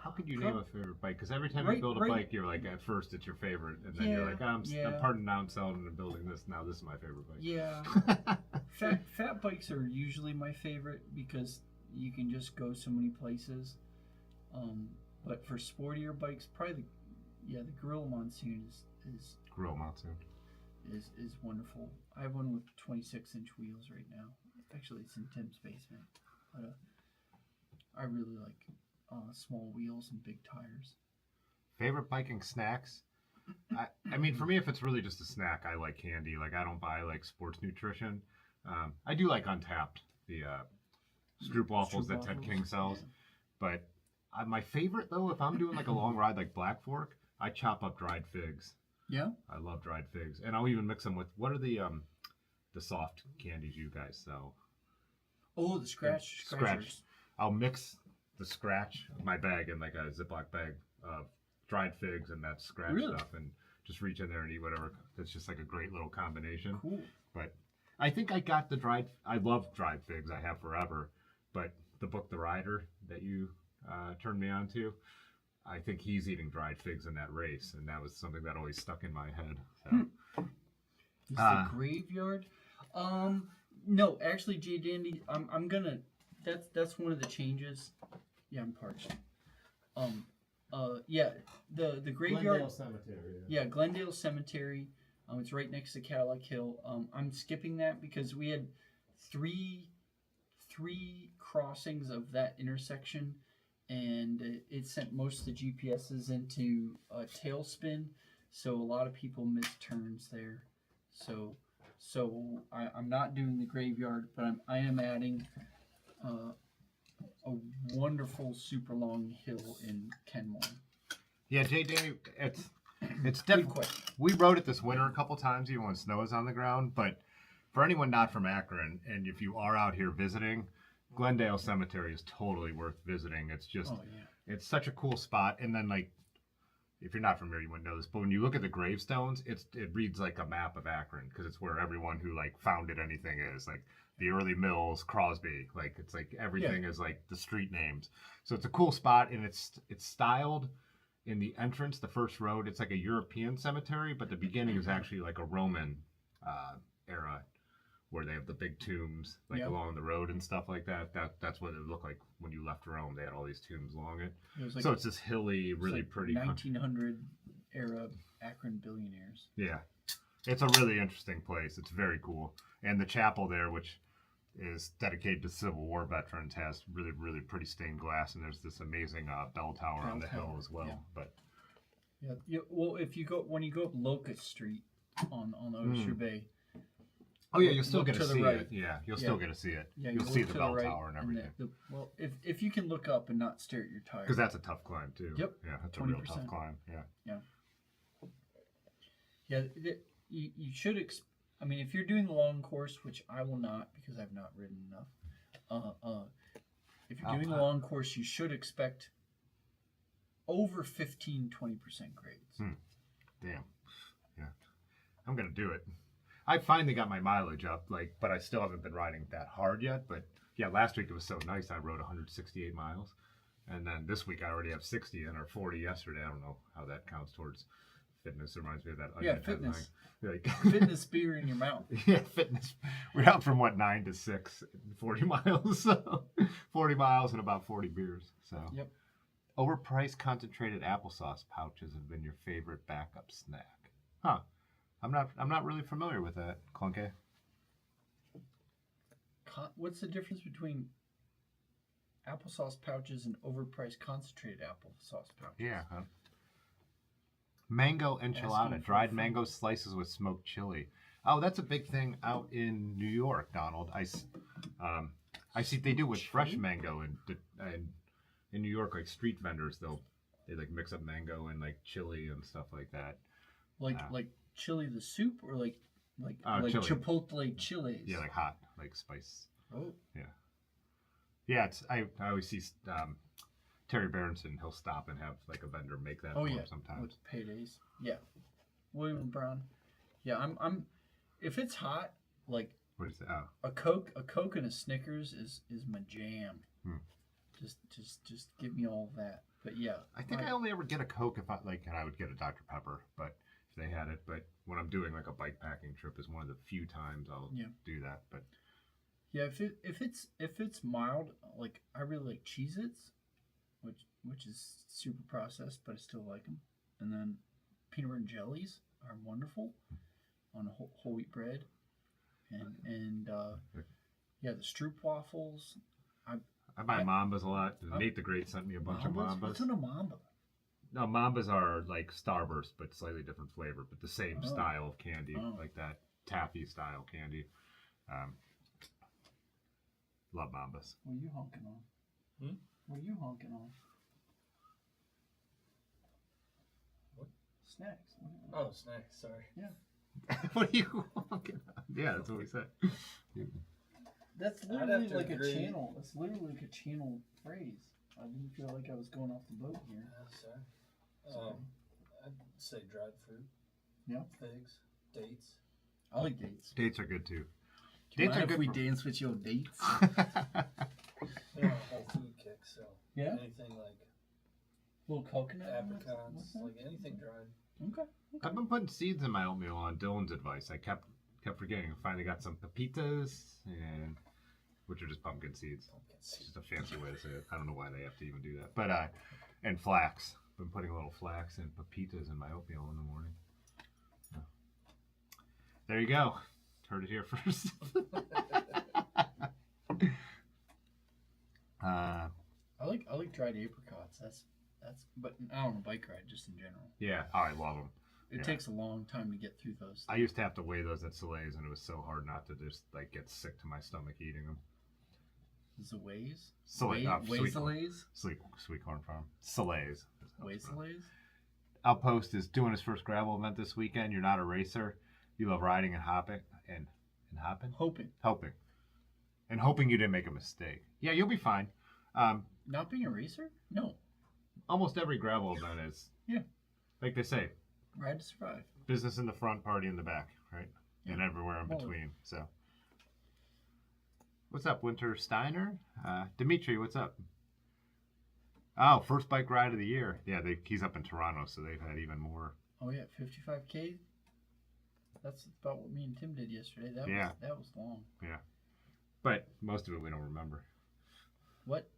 How could you name a favorite bike? Because every time you build a bike, you're like, at first it's your favorite, and then you're like, I'm pardon now I'm selling and building this. Now this is my favorite bike. Yeah. Fat bikes are usually my favorite because you can just go so many places. But for sportier bikes, probably the Gorilla Monsoon is Gorilla Monsoon is wonderful. I have one with 26-inch wheels right now. Actually, it's in Tim's basement. But I really like small wheels and big tires. Favorite biking snacks? I mean, for me, if it's really just a snack, I like candy. Like, I don't buy like sports nutrition. I do like Untapped, the Stroop waffles that Ted King sells. Yeah. But my favorite though, if I'm doing like a long ride like Black Fork, I chop up dried figs. Yeah. I love dried figs, and I'll even mix them with what are the soft candies you guys sell? Oh, the scratch. I'll mix the scratch of my bag in like a Ziploc bag of dried figs and that scratch stuff, and just reach in there and eat whatever. It's just like a great little combination. Cool. But I think I got the dried. I love dried figs. I have forever. But the book, The Rider, that you turned me on to, I think he's eating dried figs in that race, and that was something that always stuck in my head. So. Is the graveyard? No, actually, J Dandy, I'm gonna. That's one of the changes. Yeah, I'm parched. The graveyard. Glendale Cemetery. Yeah, Glendale Cemetery. It's right next to Cadillac Hill. I'm skipping that because we had three crossings of that intersection, and it sent most of the GPSs into a tailspin, so a lot of people missed turns there. So I'm not doing the graveyard, but I am adding a wonderful super long hill in Kenmore. Yeah, Danny, it's definitely. We rode it this winter a couple times, even when snow is on the ground. But for anyone not from Akron, and if you are out here visiting, Glendale Cemetery is totally worth visiting. It's just, it's such a cool spot. And then, like, if you're not from here, you wouldn't know this, but when you look at the gravestones, it reads like a map of Akron because it's where everyone who like founded anything is, like the early mills, Crosby, like it's like everything is like the street names. So it's a cool spot, and it's styled in the entrance, the first road. It's like a European cemetery, but the beginning is actually like a Roman era, where they have the big tombs like along the road and stuff like that. That's what it looked like when you left Rome. They had all these tombs along it. Like, so it's this hilly, really pretty 1900 era Akron billionaires. Yeah, it's a really interesting place. It's very cool, and the chapel there, which is dedicated to Civil War veterans, has really, really pretty stained glass, and there's this amazing bell tower on the hill as well. Yeah. But well, if you go when you go up Locust Street on Otis Bay. Oh yeah, you'll still look get to to the see right. it. Yeah, you'll Yeah. still get to see it. Yeah, You'll you see look the to bell right, tower and everything. well, if you can look up and not stare at your tire. Because that's a tough climb too. Yep. Yeah, that's a real 20%. tough climb. Yeah. Yeah, you should. I mean, if you're doing the long course, which I will not because I've not ridden enough. If you're doing the long course, you should expect over 15-20% grades. Damn. Yeah. I'm gonna do it. I finally got my mileage up, but I still haven't been riding that hard yet. But yeah, last week it was so nice. I rode 168 miles, and then this week I already have 60 in, or 40 yesterday. I don't know how that counts towards fitness. It reminds me of that. Onion Fitness. headline. Fitness beer in your mouth. Yeah, fitness. We're out from 9 to 6, 40 miles. So 40 miles and about 40 beers. So Yep. Overpriced concentrated applesauce pouches have been your favorite backup snack. Huh. I'm not really familiar with that, Clunky. What's the difference between applesauce pouches and overpriced concentrated applesauce pouches? Yeah. Huh? Mango enchilada, Asking for dried a friend. mango slices with smoked chili. Oh, that's a big thing out in New York, Donald. I see they do with fresh Chili? mango and in New York, like street vendors, they like mix up mango and like chili and stuff like that. Like chili the soup or like Chili. chipotle chilies. Yeah, like hot, like spice. Oh. Yeah, I always see Terry Berenson. He'll stop and have like a vendor make that Oh for yeah. him sometimes. With paydays. Yeah. William Brown. Yeah, I'm if it's hot, like What is it? Oh, a Coke and a Snickers is my jam. Just give me all that. But yeah. I think I only ever get a Coke if and I would get a Dr. Pepper, but if they had it. But when I'm doing like a bike packing trip, is one of the few times I'll do that. But yeah, if it's mild, like I really like Cheez-Its, which is super processed, but I still like them. And then peanut butter and jellies are wonderful on whole wheat bread, and the Stroop waffles. I buy Mambas a lot. Nate the Great sent me a bunch of Mambas. What's in a Mamba? No, Mambas are like Starburst, but slightly different flavor, but the same style of candy, like that taffy style candy. Love Mambas. What are you honking on? What are you honking on? What? Snacks. Oh, snacks. Sorry. Yeah. What are you honking on? Yeah, that's what we said. That's I'd literally have to like agree. a channel. It's literally like a channel phrase. I didn't feel like I was going off the boat here. Sorry. I'd say dried fruit. Yeah. Figs. Dates. I like dates. Dates are good too. Do you Dates mind are if good we for- dance with your dates? They're on a whole food kick, so Yeah. anything like little coconut. apricots, like anything dried. Okay. I've been putting seeds in my oatmeal on Dylan's advice. I kept forgetting. I finally got some pepitas, which are just pumpkin seeds. It's just a fancy way to say it. I don't know why they have to even do that. But and flax. Been putting a little flax and pepitas in my oatmeal in the morning. Yeah. There you go. Heard it here first. I like dried apricots. That's but not on a bike ride, just in general. Yeah. Oh, I love them. It takes a long time to get through those. I used to have to weigh those at Soleil's, and it was so hard not to just like get sick to my stomach eating them. Zaways? Soleil, Wazelays? Sweet Corn Farm. Soleil's. Wazelays? Outpost is doing his first gravel event this weekend. You're not a racer. You love riding and hopping and hopping. Hoping you didn't make a mistake. Yeah, you'll be fine. Not being a racer? No. Almost every gravel event is. Yeah. Like they say, Ride to survive. business in the front, party in the back, right? Yeah. And everywhere in Well, between. So, what's up, Winter Steiner? Dimitri, what's up? Oh, first bike ride of the year. Yeah, he's up in Toronto, so they've had even more. Oh yeah, 55K. That's about what me and Tim did yesterday. That was long. Yeah, but most of it we don't remember. What?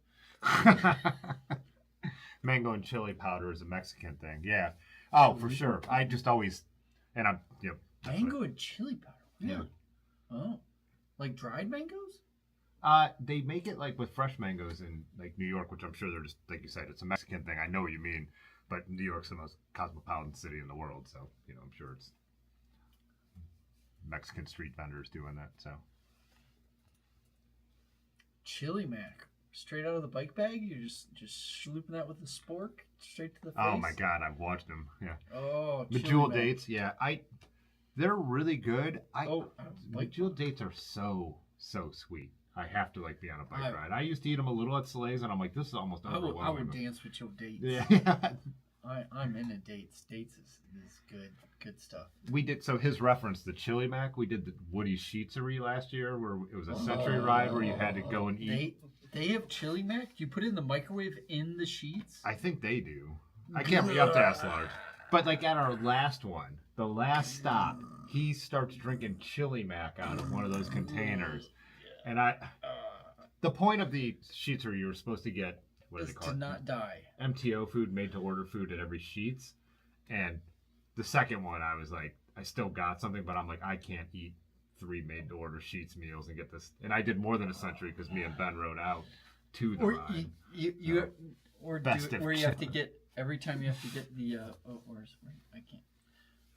Mango and chili powder is a Mexican thing. Yeah. Oh, for sure. I just always, and I'm, Mango and chili powder. Yeah. Really? Oh. Like dried mangoes? They make it like with fresh mangoes in like New York, which I'm sure they're just like you said, it's a Mexican thing. I know what you mean, but New York's the most cosmopolitan city in the world, so I'm sure it's Mexican street vendors doing that. So Chili mac, straight out of the bike bag. You're just slooping that with a spork straight to the face. oh my god, I've watched them. Yeah, Oh, the chili jewel mac. dates. Yeah, they're really good. Bike Jewel dates are so sweet. I have to like be on a bike I- ride. I used to eat them a little at Slay's, and I'm like, this is almost I will overwhelming. dance with your dates. Yeah. I'm into dates. Dates is good stuff. We did, so his reference, the chili mac, we did the Woody Sheetsery last year where it was a century ride where you had to go and eat. They have chili mac. You put it in the microwave in the sheets. I think they do. I can't be up to ask Lars. But like at our last one, the last stop, he starts drinking chili mac out of one of those containers. And the point of the Sheetsery, you were supposed to get, what is Is it to called? not die. MTO food, made to order food at every Sheets. And the second one, I was like, I still got something, but I'm like, I can't eat 3 made to order Sheets meals and get this. And I did more than a century because me and Ben rode out to the Or ride. you or do Best it of where you have to chili. get every time you have to get the I can't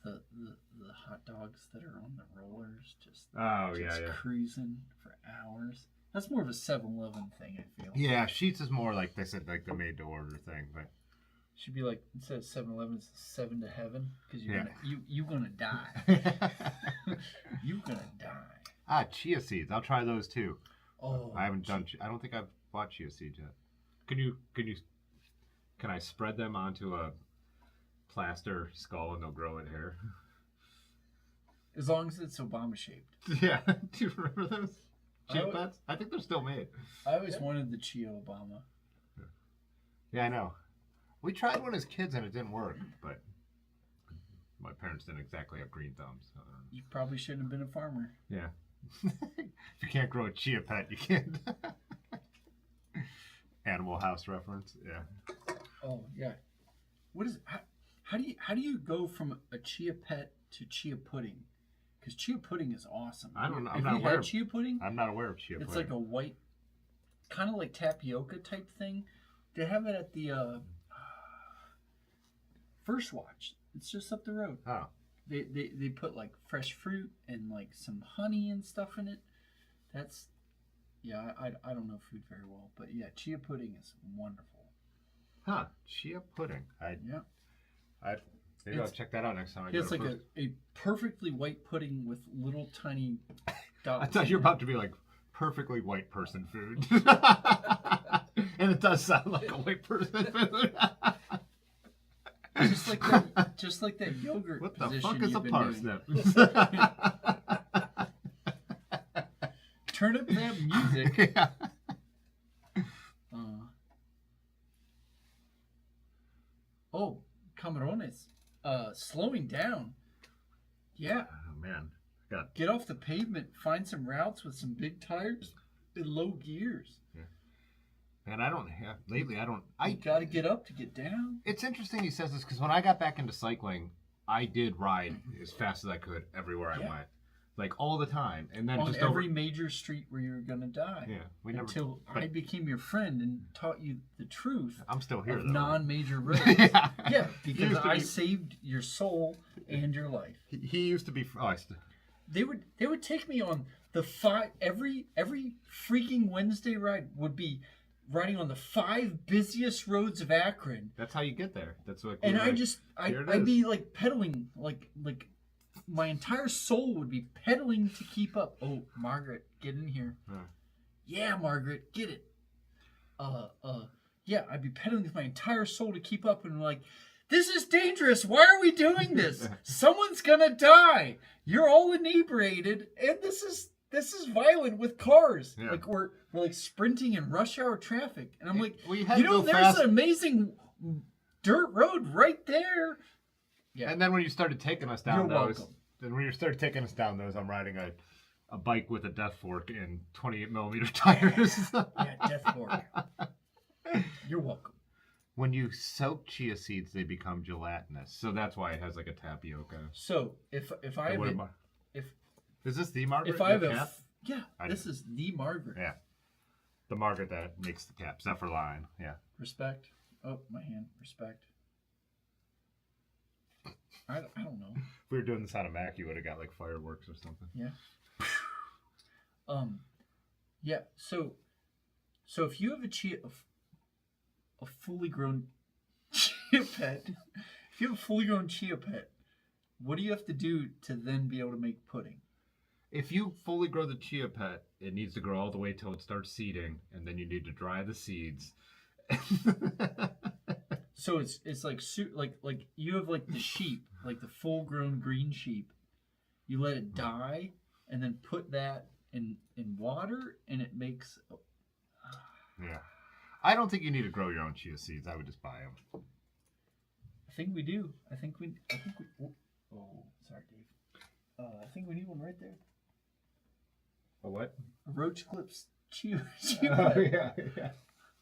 the hot dogs that are on the rollers just Yeah. cruising for hours. That's more of a 7-Eleven thing, I feel. Yeah, Sheets is more like they said, like the made to order thing, but Should be like, instead of 7-Eleven, it's 7 to heaven because Yeah. you're gonna die. You're gonna die. Chia seeds. I'll try those too. Oh, I haven't done. I don't think I've bought chia seeds yet. Can I spread them onto a plaster skull and they'll grow in hair? as long as it's Obama shaped. Yeah. Do you remember those chia Oh. pets? I think they're still made. I always wanted the Chia Obama. Yeah, I know. We tried one as kids and it didn't work, but my parents didn't exactly have green thumbs. So I don't know. You probably shouldn't have been a farmer. Yeah. If you can't grow a chia pet, you can't. Animal House reference. Yeah. Oh yeah. What is how do you go from a chia pet to chia pudding? Because chia pudding is awesome. I don't know. I'm Have not you aware had of- chia pudding? I'm not aware of chia It's pudding. like a white, kind of like tapioca type thing. They have it at the First Watch. It's just up the road. Oh. They put like fresh fruit and like some honey and stuff in it. That's I don't know food very well, but yeah, chia pudding is wonderful. Huh. Chia pudding. Yeah. Maybe I'll It's- check that out next time I It's go like to a perfectly white pudding with little tiny dots. I thought in you were it. about to be like perfectly white person food. And it does sound like a white person food. just like that yogurt. What the position fuck is a you've been doing. parsnip? Turn up that music. Yeah. Oh, Camarones. Slowing down. Yeah. Oh man. Get off the pavement. Find some routes with some big tires and low gears. And I don't have lately. You I gotta get up to get down. It's interesting he says this because when I got back into cycling, I did ride as fast as I could everywhere I Yeah. went, like all the time. And then On just every major street where you're gonna die. yeah, we never. Until but I became your friend and taught you the truth I'm still here of though. non-major roads. Yeah. Yeah, because used to I be- saved your soul and your life. He used to be. They would take me on the every freaking Wednesday ride would be riding on the 5 busiest roads of Akron, That's how you get there. That's what. and here it I'd is. be like pedaling like my entire soul would be pedaling to keep up. Oh, Margaret, get in here. Huh. Yeah, Margaret, get it. Yeah, I'd be pedaling with my entire soul to keep up, and like, this is dangerous. Why are we doing this? Someone's gonna die. You're all inebriated, and this is violent with cars. Yeah. Like we're like sprinting in rush hour traffic, and I'm like, Well, you had you to know, go there's fast. an amazing dirt road right there. Yeah. And then when you started taking us down You're those, welcome. then when you started taking us down those, I'm riding a bike with a death fork and 28mm tires. Yeah, death fork. You're welcome. When you soak chia seeds, they become gelatinous. So that's why it has like a tapioca. So if I have What it, am I- if Is this the Margaret? if I have the a cap? yeah, I this is the Margaret. Yeah. The Margaret that makes the cap. Zephyr line. Yeah. Respect. Oh, my hand. Respect. I don't know. If we were doing this on a Mac, you would have got like fireworks or something. Yeah. Yeah. So if you have a fully grown chia pet, if you have a fully grown chia pet, what do you have to do to then be able to make pudding? If you fully grow the chia pet, it needs to grow all the way till it starts seeding, and then you need to dry the seeds. So it's like like you have like the sheep, like the full grown green sheep. You let it die, and then put that in water, and it makes. Yeah, I don't think you need to grow your own chia seeds. I would just buy them. I think we do. I think we. Oh, sorry, Dave. I think we need one right there. A what? A Roach Clips chia pet. Oh, yeah.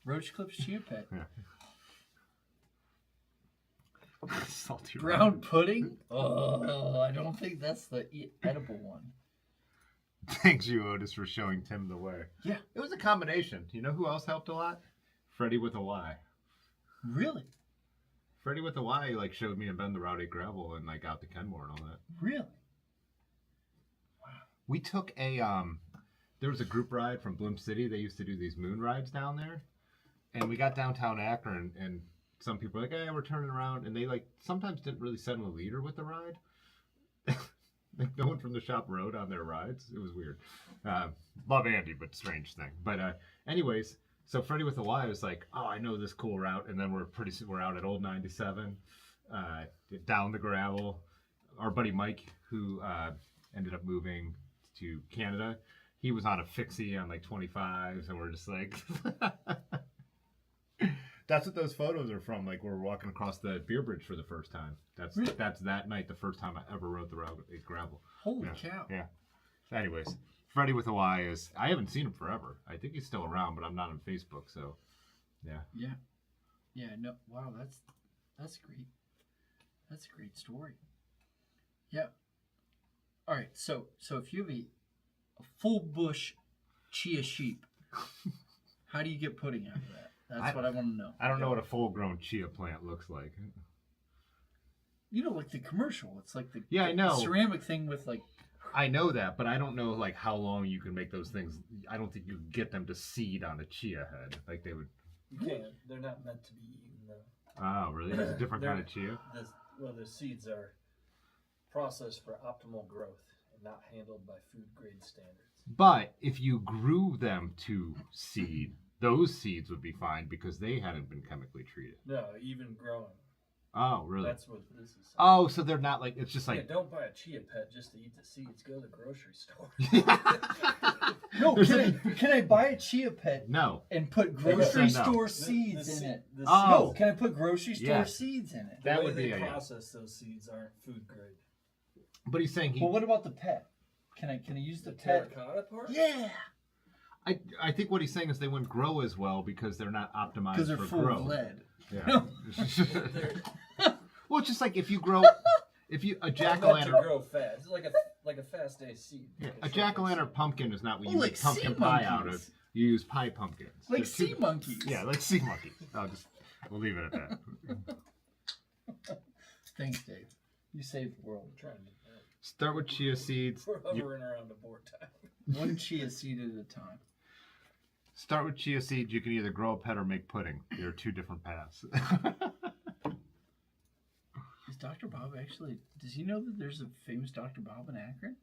Roach Clips chia pet. Yeah. Salty Brown pudding? Oh, I don't think that's the edible one. Thanks you, Otis, for showing Tim the way. Yeah. It was a combination. You know who else helped a lot? Freddie with a Y. Really? Freddie with a Y like showed me and Ben the Route 8 gravel and like out to Kenmore and all that. Really? We took a there was a group ride from Bloom City. They used to do these moon rides down there. And we got downtown Akron and some people were like, hey, we're turning around, and they like sometimes didn't really send a leader with the ride. Like no one from the shop rode on their rides. It was weird. Love Andy, but strange thing. But anyways, so Freddie with the Y was like, oh, I know this cool route, and then we're out at Old 97, down the gravel. Our buddy Mike, who ended up moving to Canada, he was on a fixie on like 25s, and we're just like. That's what those photos are from. Like we're walking across the beer bridge for the first time. That's that night, the first time I ever rode the Route 8 gravel. Holy cow! Yeah. So anyways, Freddie with a Y is. I haven't seen him forever. I think he's still around, but I'm not on Facebook. So, yeah. Yeah. No. Wow. That's great. That's a great story. Yeah. All right. So if you have a full bush chia sheep, how do you get pudding out of that? That's what I want to know. I don't know what a full-grown chia plant looks like. You know, like the commercial. It's like the I know ceramic thing with like. I know that, but I don't know like how long you can make those things. I don't think you can get them to seed on a chia head like they would. You can't. They're not meant to be eaten though. Oh, really? It's a different kind of chia. The seeds are processed for optimal growth and not handled by food grade standards. But if you grew them to seed, those seeds would be fine because they hadn't been chemically treated. No, even growing. Oh, really? That's what this is saying. Oh, so they're not like, it's just like. Yeah, don't buy a chia pet just to eat the seeds. Go to the grocery store. No, can I buy a chia pet? No. And put grocery No. store seeds in it? Oh. No, can I put grocery store Yes. seeds in it? That would the be way a they yeah. process those seeds aren't food grade. But he's saying he. Well, what about the pet? Can I use the pet? Terracotta part? Yeah. I think what he's saying is they wouldn't grow as well because they're not optimized Because they're for full growth. of lead. Yeah. Well, it's just like if you grow, a jack o' Meant to lantern. grow fast. It's like a fast day seed. Yeah, a jack o' lantern pumpkin is not what you like make pumpkin sea pie out monkeys. of. You use pie pumpkins. Like They're sea two- monkeys. Yeah, like sea monkeys. We'll leave it at that. Thanks, Dave. You saved the world. I'm trying to. Start with chia seeds. We're hovering around a board time. One chia seed at a time. Start with chia seeds. You can either grow a pet or make pudding. There are two different paths. Is Dr. Bob actually? Does he know that there's a famous Dr. Bob in Akron?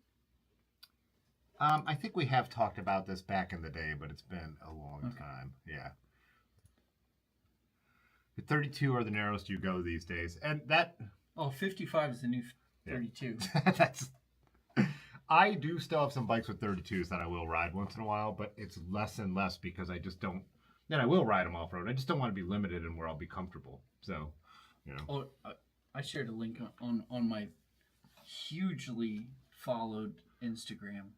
I think we have talked about this back in the day, but it's been a long time. Yeah. The 32 are the narrowest you go these days, and that. Oh, 55 is the new 32. That's. I do still have some bikes with 32s that I will ride once in a while, but it's less and less because I just don't. Then I will ride them off road. I just don't want to be limited in where I'll be comfortable. So, you know. Oh, I shared a link on my hugely followed Instagram.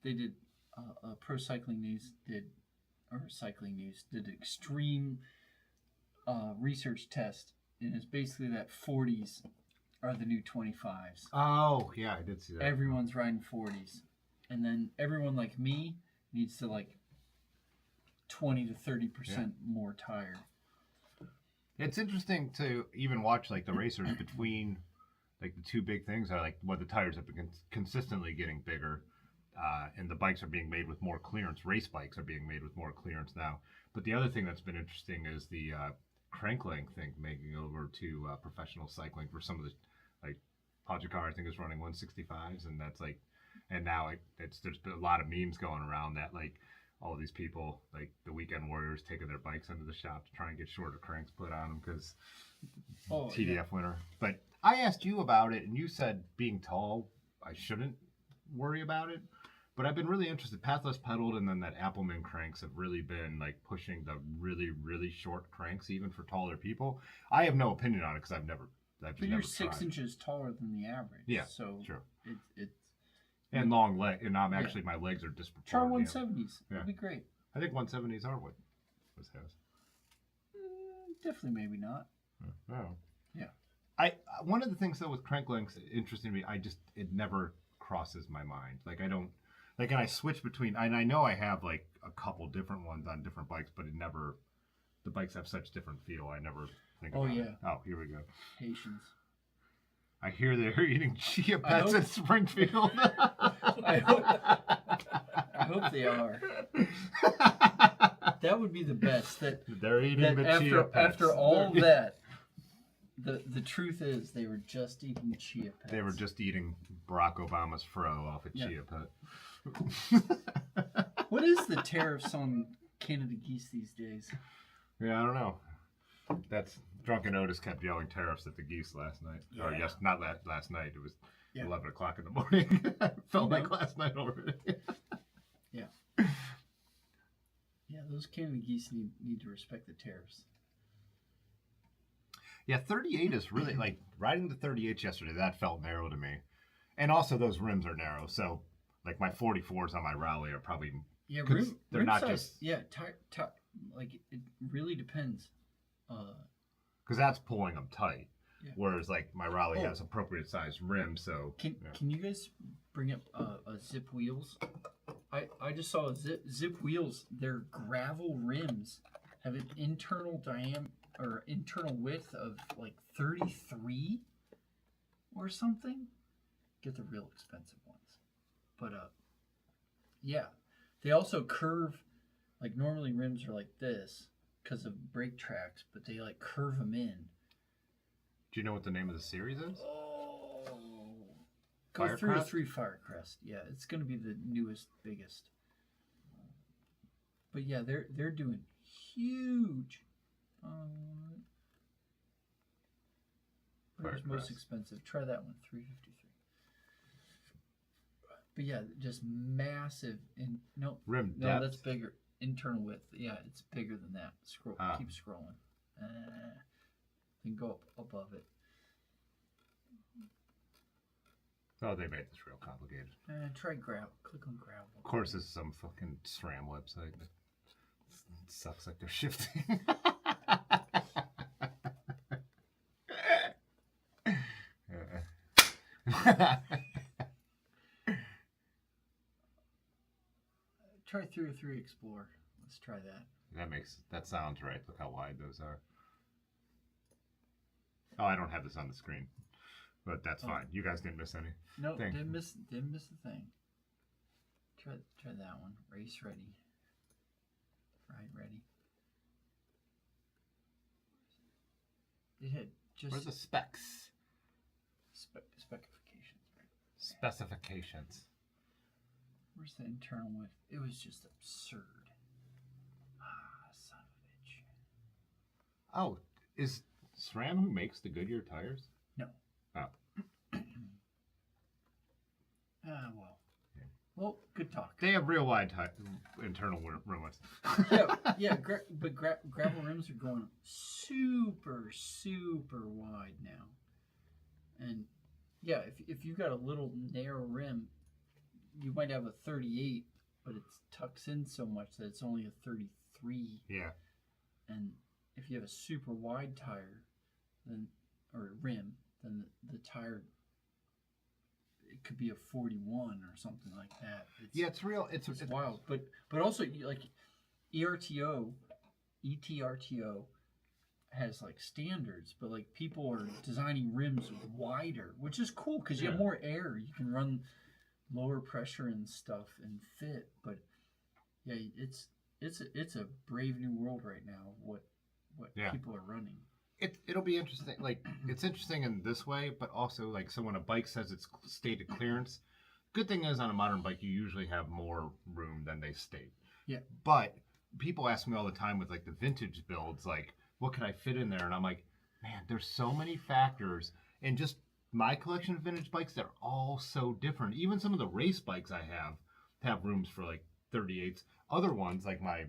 They did Pro Cycling News did extreme research test, and it's basically that 40s are the new 25s. Oh, yeah, I did see that. Everyone's riding 40s, and then everyone like me needs to like 20 to 30% more tired. It's interesting to even watch like the racers between like the two big things are like the tires have been consistently getting bigger, and the bikes are being made with more clearance. Race bikes are being made with more clearance now. But the other thing that's been interesting is the crank length thing making over to professional cycling for some of the, like Pogacar I think is running 165s, and that's like, and now there's been a lot of memes going around that like all these people like the weekend warriors taking their bikes into the shop to try and get shorter cranks put on them because TDF winner. But I asked you about it, and you said being tall, I shouldn't worry about it. But I've been really interested. Pathless pedaled, and then that Appleman cranks have really been like pushing the really, really short cranks, even for taller people. I have no opinion on it because I've But just you're never 6 tried. inches taller than the average. Yeah, so sure. It's And long leg, and I'm actually my legs are try disproportionate. 170s. It'd be great. I think 170s are what was his. Definitely, maybe not. Oh. Yeah. One of the things though with crank lengths interesting to me, it never crosses my mind. Like I don't like, and I switch between, and I know I have like a couple different ones on different bikes, but the bikes have such different feel. I never think about it. Oh, here we go. Patience. I hear they're eating chia pets in Springfield. I hope they are. That would be the best. That they're eating the chia pets. After all of that, the truth is they were just eating chia pets. They were just eating Barack Obama's fro off a chia pet. What is the tariffs on Canada geese these days? Yeah, I don't know. That's drunken Otis kept yelling tariffs at the geese last night. Yeah. Or yes, not last night. It was 11 o'clock in the morning. It felt like last night already. Yeah. Yeah, those Canada geese need to respect the tariffs. Yeah, 38 is really like riding the 38 yesterday. That felt narrow to me, and also those rims are narrow. So, like my 44s on my rally are probably They're not size, just like it really depends. Because that's pulling them tight. Yeah. Whereas like my rally has appropriate sized rims. So can you guys bring up Zip wheels? I just saw Zip wheels. Their gravel rims have an internal diameter or internal width of like 33 or something. Get the real expensive ones, but yeah, they also curve. Like normally rims are like this because of brake tracks, but they like curve them in. Do you know what the name of the series is? Oh, go 303 Firecrest. Yeah, it's going to be the newest, biggest. But yeah, they're doing huge. Where's most expensive? Try that one, 353. But yeah, just massive. Rim depth. No, that's bigger. Internal width. Yeah, it's bigger than that. Keep scrolling. Then go up above it. Oh, they made this real complicated. Try gravel. Click on gravel. Of course, this is some fucking SRAM website. It sucks like they're shifting. Try 303 Explorer. Let's try that. That sounds right. Look how wide those are. Oh, I don't have this on the screen, but that's fine. You guys didn't miss any. No, didn't miss a thing. Try that one. Race ready. Ride ready. It had just. Where's the specs? Specifications. Right? Specifications. Where's the internal width? It was just absurd. Son of a bitch. Oh, is SRAM who makes the Goodyear tires? No. Oh. Well. Yeah. Well, good talk. They have real wide internal rims. But gravel rims are going super, super wide now. And yeah, if you got a little narrow rim, you might have a 38, but it tucks in so much that it's only a 33. Yeah. And if you have a super wide tire, or rim, then the tire, it could be a 41 or something like that. It's real. It's wild. But also like ETRTO, has like standards, but like people are designing rims wider, which is cool because you have Yeah. more air. You can run lower pressure and stuff and fit. But yeah, it's a brave new world right now. What Yeah. people are running. It'll be interesting. Like it's interesting in this way, but also like so when a bike says it's stated clearance, good thing is on a modern bike you usually have more room than they state. Yeah. But people ask me all the time with like the vintage builds, like what can I fit in there? And I'm like, man, there's so many factors, and just my collection of vintage bikes, they're all so different. Even some of the race bikes I have rooms for like 38s. Other ones like my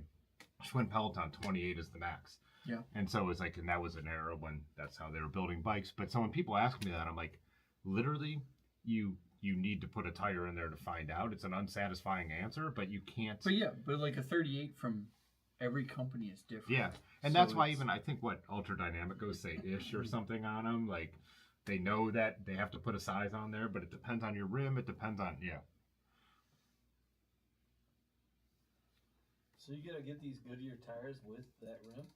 Schwinn Peloton 28 is the max. Yeah. And so it's like, and that was an era when that's how they were building bikes. But so when people ask me that, I'm like, literally, you need to put a tire in there to find out. It's an unsatisfying answer, but you can't. But like a 38 from every company is different. Yeah, and So that's why it's- even I think what Ultra Dynamicos say ish or something on them, like they know that they have to put a size on there, but it depends on your rim. It depends on So you gotta get these Goodyear tires with that rim.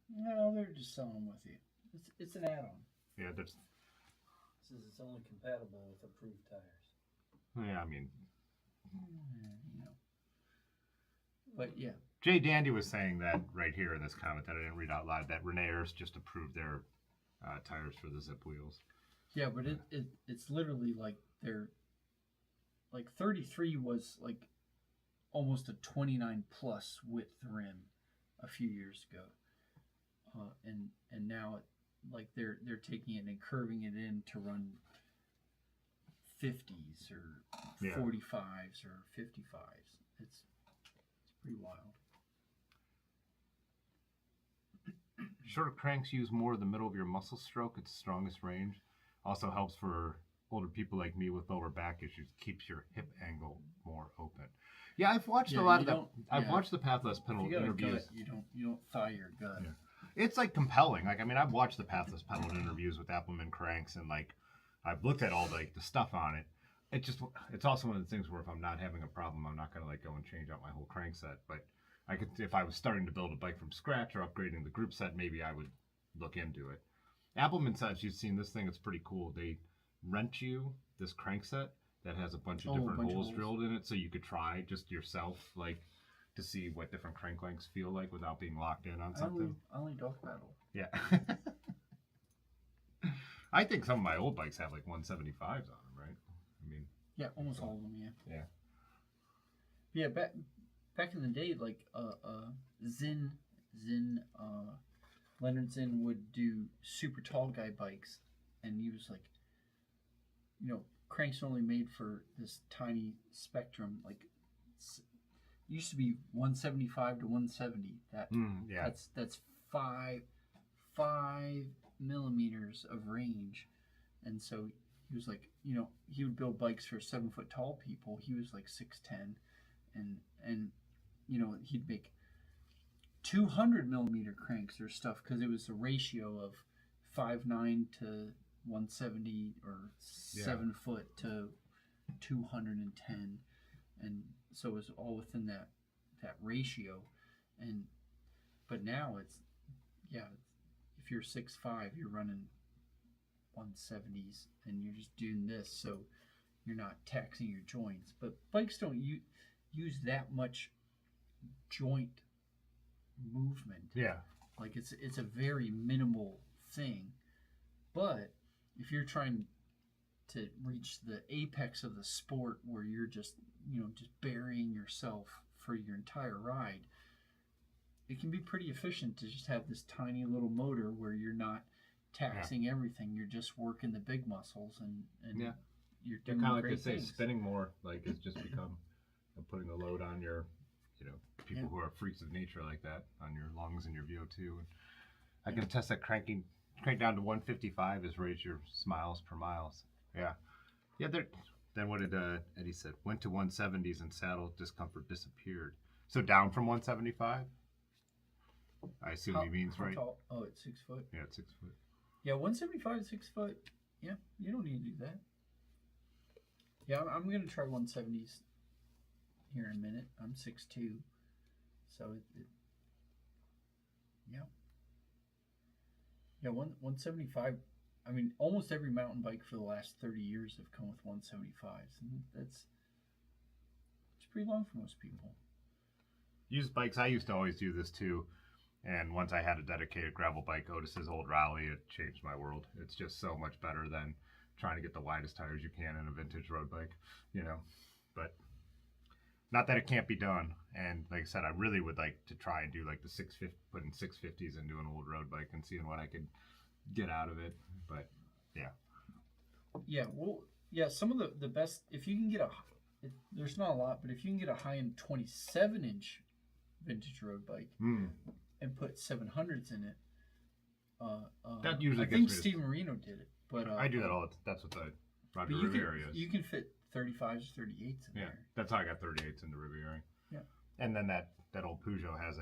No, they're just selling them with you. It's an add-on. yeah. There's It says it's only compatible with approved tires. yeah. I mean, You know. But yeah, Jay Dandy was saying that right here in this comment that I didn't read out loud that Renaers just approved their tires for the Zip wheels. yeah, but it's literally like they're like 33 was like almost a 29 plus width rim a few years ago, and now like they're taking it and curving it in to run 50s or Yeah. 45s or 55s. It's pretty wild. Shorter cranks use more of the middle of your muscle stroke. It's the strongest range. Also helps for older people like me with lower back issues. Keeps your hip angle more open. Yeah, I've watched Yeah, a lot you of don't- that. I've yeah. watched the Pathless If Pedal you got a interviews. gut, you don't thigh your gut. Yeah. It's like compelling. Like I mean, I've watched the Pathless Pedal interviews with Appleman cranks, and like I've looked at all the stuff on it. It's also one of the things where if I'm not having a problem, I'm not gonna like go and change out my whole crank set. But I could, if I was starting to build a bike from scratch or upgrading the group set, maybe I would look into it. Appleman says you've seen this thing. It's pretty cool. They rent you this crank set that has a bunch of different holes drilled in it, so you could try just yourself, like to see what different crank lengths feel like without being locked in on something. I only dog paddle. Yeah. I think some of my old bikes have like 175s on them, right? I mean, Yeah, almost all of them. Yeah. yeah. Yeah, back in the day, like Zinn, Leonard Zinn would do super tall guy bikes, and he was like, cranks only made for this tiny spectrum. Like, it used to be 175 to 170. Yeah. That's five millimeters of range, and so he was like, he would build bikes for 7 foot tall people. He was like 6'10", and he'd make 200 millimeter cranks or stuff because it was a ratio of 5'9" to 170 or 7 foot to 210, and so it was all within that ratio. But now it's if you're 6'5", you're running 170s, and you're just doing this, so you're not taxing your joints. But bikes don't use that much joint movement. Yeah. Like it's a very minimal thing. But if you're trying to reach the apex of the sport where you're just burying yourself for your entire ride, it can be pretty efficient to just have this tiny little motor where you're not taxing everything. You're just working the big muscles, and you're doing Kind of like they great say, things. spinning more, like it's just become putting a load on your, people who are freaks of nature like that, on your lungs and your VO2. And I can attest that crank down to 155 has raised your miles per miles. Yeah. Yeah. Then what did Eddie said? Went to 170s and saddle discomfort disappeared. So down from 175? I assume he means, how right? tall? Oh, it's 6 foot. Yeah, it's 6 foot. Yeah, 175, 6 foot. Yeah, you don't need to do that. Yeah, I'm gonna try 170s here in a minute. I'm 6'2", so yeah. Yeah, 175. I mean, almost every mountain bike for the last 30 years have come with 175s, and it's pretty long for most people. Used bikes, I used to always do this too. And once I had a dedicated gravel bike, Otis's old Rally, it changed my world. It's just so much better than trying to get the widest tires you can in a vintage road bike, you know. But not that it can't be done. And like I said, I really would like to try and do like the 650, putting 650s into an old road bike and seeing what I could get out of it. But yeah. Yeah, well, yeah, some of the best, if you can get there's not a lot, but if you can get a high-end 27-inch vintage road bike and put 700s in it, that usually I gets think me to, Steve Marino did it. But I do that all. That's what the Roger Riviera is. You can fit 35s or 38s in there. That's how I got 38s in the Riviera. Yeah. And then that old Peugeot has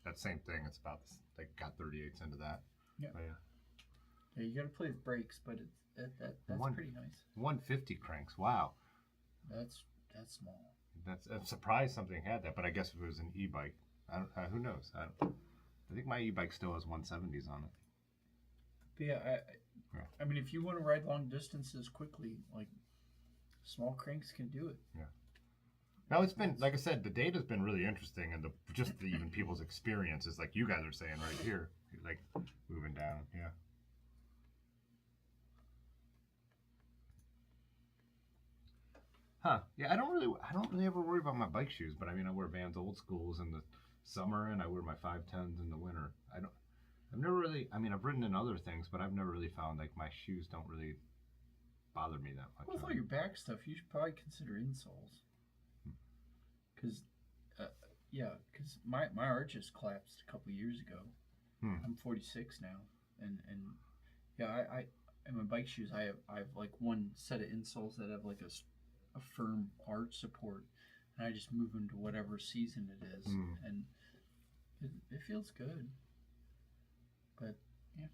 that same thing. It's about they got 38s into that. Yeah. But yeah, you got to play with brakes, but that's pretty nice. 150 cranks. Wow. That's small. I'm surprised something had that, but I guess if it was an e-bike, who knows? I think my e-bike still has 170s on it. But yeah, I mean, if you want to ride long distances quickly, like small cranks can do it. Yeah. Now it's been, like I said, the data's been really interesting, and even people's experiences, like you guys are saying right here, like moving down. Yeah. Huh. Yeah, I don't really ever worry about my bike shoes, but I mean, I wear Vans Old Schools in the summer, and I wear my 510s in the winter. I've never really, I mean, I've ridden in other things, but I've never really found like my shoes don't really bother me that much. Well, with all your back stuff, you should probably consider insoles. Because, my arches collapsed a couple years ago. I'm 46 now, and yeah, I in my bike shoes, I have like one set of insoles that have like a firm arch support, and I just move them to whatever season it is, and it feels good. But yeah,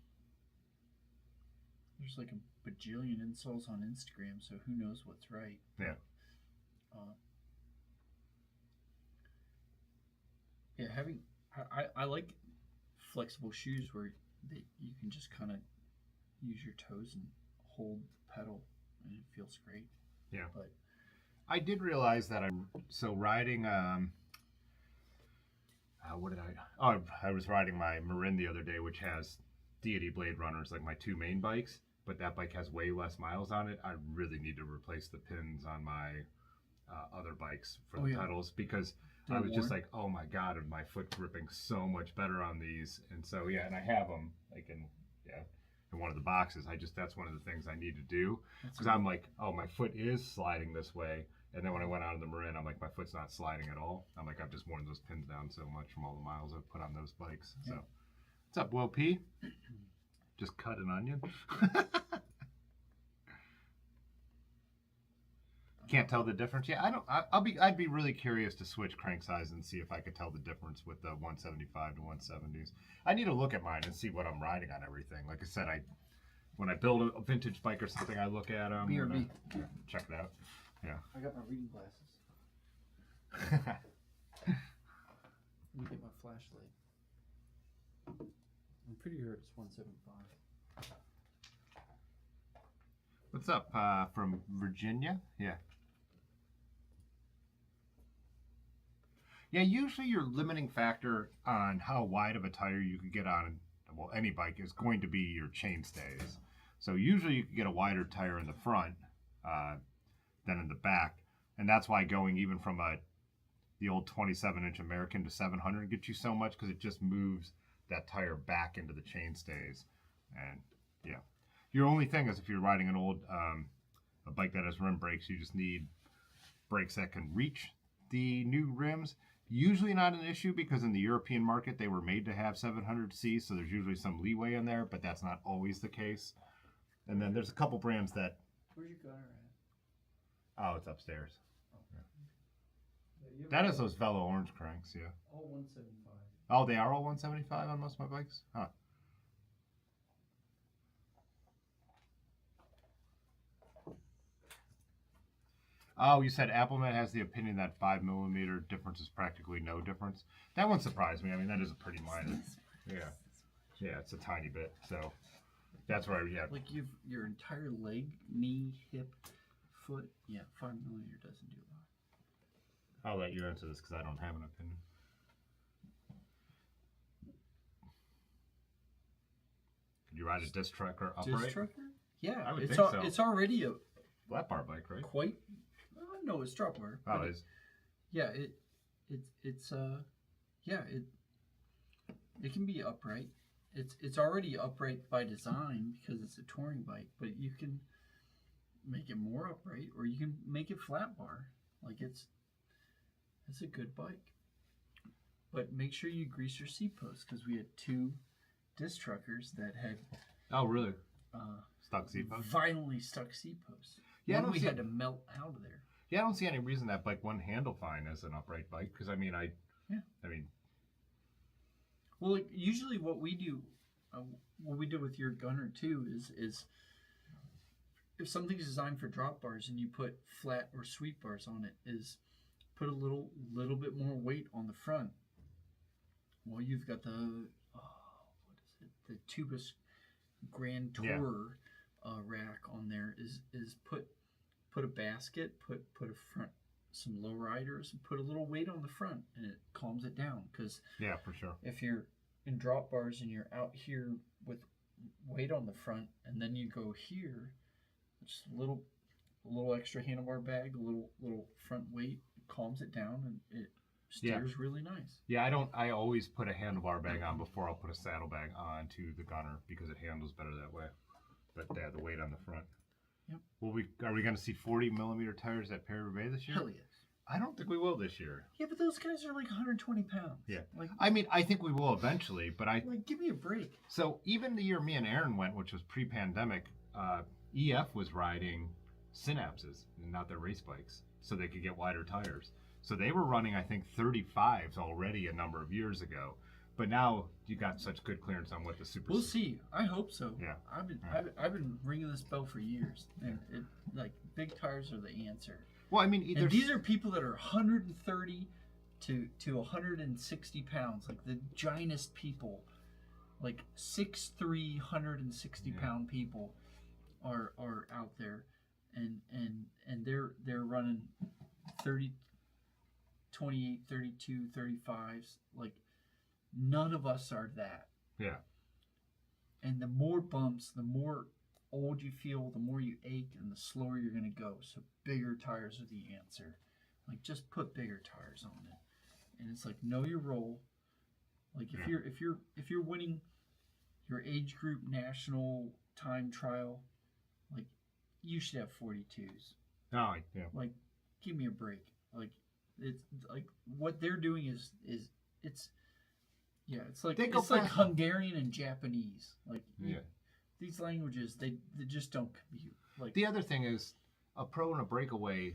there's like a bajillion insoles on Instagram, so who knows what's right. Yeah. Yeah, I like flexible shoes where you can just kind of use your toes and hold pedal, and it feels great. Yeah. But I did realize that riding. I was riding my Marin the other day, which has Deity Blade Runners, like my two main bikes, but that bike has way less miles on it. I really need to replace the pins on my other bikes for the pedals, because I was just like, oh my god, and my foot gripping so much better on these. And so yeah, and I have them like in one of the boxes. That's one of the things I need to do, because I'm like, oh, my foot is sliding this way. And then when I went out on the Marin, I'm like, my foot's not sliding at all. I'm like, I've just worn those pins down so much from all the miles I've put on those bikes. So, what's up, Will P? Just cut an onion. Can't tell the difference. Yeah, I'd be really curious to switch crank size and see if I could tell the difference with the 175 to 170s. I need to look at mine and see what I'm riding on everything. Like I said, when I build a vintage bike or something, I look at them. BRB. Check it out. Yeah. I got my reading glasses. Let me get my flashlight. I'm pretty sure it's 175. What's up? From Virginia? Yeah. Yeah, usually your limiting factor on how wide of a tire you could get on, well, any bike is going to be your chainstays. So usually you can get a wider tire in the front than in the back. And that's why going even from the old 27-inch American to 700 gets you so much, because it just moves that tire back into the chainstays. And yeah, your only thing is if you're riding an old a bike that has rim brakes, you just need brakes that can reach the new rims. Usually not an issue, because in the European market they were made to have 700C, so there's usually some leeway in there, but that's not always the case. And then there's a couple brands that. Where's your gutter at? Oh, it's upstairs. Yeah. That is those Velo orange cranks, yeah. All 175. Oh, they are all 175 on most of my bikes? Huh. Oh, you said Appleman has the opinion that 5mm difference is practically no difference. That one surprised me. I mean, that is a pretty minor. Yeah. Yeah, it's a tiny bit. So that's where Like your entire leg, knee, hip, foot. Yeah, 5 millimeter doesn't do a lot. I'll let you answer this because I don't have an opinion. Could you ride a disc trucker upright? Disc trucker? Yeah, I would it's think so. It's already a Flat bar bike, right? quite. No, it's drop bar. Oh, but it is. Yeah, it's yeah, it can be upright. It's already upright by design because it's a touring bike, but you can make it more upright or you can make it flat bar. Like it's a good bike. But make sure you grease your seat posts because we had 2 disc truckers that had Oh, really? Stuck seat post? violently stuck seat posts. Yeah, I One don't we see- had to melt out of there. Yeah, I don't see any reason that bike wouldn't handle fine as an upright bike because I mean, I mean, Well, like, usually what we do with your gunner too is if something's designed for drop bars and you put flat or sweep bars on it, is put a little bit more weight on the front. Well, you've got the what is it? The Tubus Grand Tourer rack on there is put a basket, put a front, some low riders, and put a little weight on the front, and it calms it down. Because yeah, for sure. if you're in drop bars and you're out here with weight on the front, and then you go here, just a little extra handlebar bag, a little front weight, it calms it down, and it steers really nice. Yeah, I always put a handlebar bag on before I'll put a saddlebag onto the gunner because it handles better that way. But yeah, the weight on the front. Yep. Are we going to see 40 millimeter tires at Paris-Roubaix this year? Hell yes. I don't think we will this year. Yeah, but those guys are like 120 pounds. Yeah. Like, I mean, I think we will eventually, but give me a break. So even the year me and Aaron went, which was pre-pandemic, EF was riding Synapses and not their race bikes, so they could get wider tires. So they were running, I think, 35s already a number of years ago. But now you got such good clearance on what the super. We'll see. I hope so. Yeah. I've been ringing this bell for years, and like big tires are the answer. Well, I mean, And these are people that are 130 to 160 pounds, like the giantest people, like 6'3", 160 pound people are out there, and they're running 30, 28, 32, 35s. Like none of us are that. Yeah. And the more bumps, the more old you feel, the more you ache, and the slower you're going to go. So bigger tires are the answer. Like just put bigger tires on it, and it's like know your role. Like if you're winning your age group national time trial, like you should have 42s. Oh, yeah. Like give me a break. Like it's like what they're doing is it's like Hungarian and Japanese. Like these languages they just don't compute. Like the other thing is a pro and a breakaway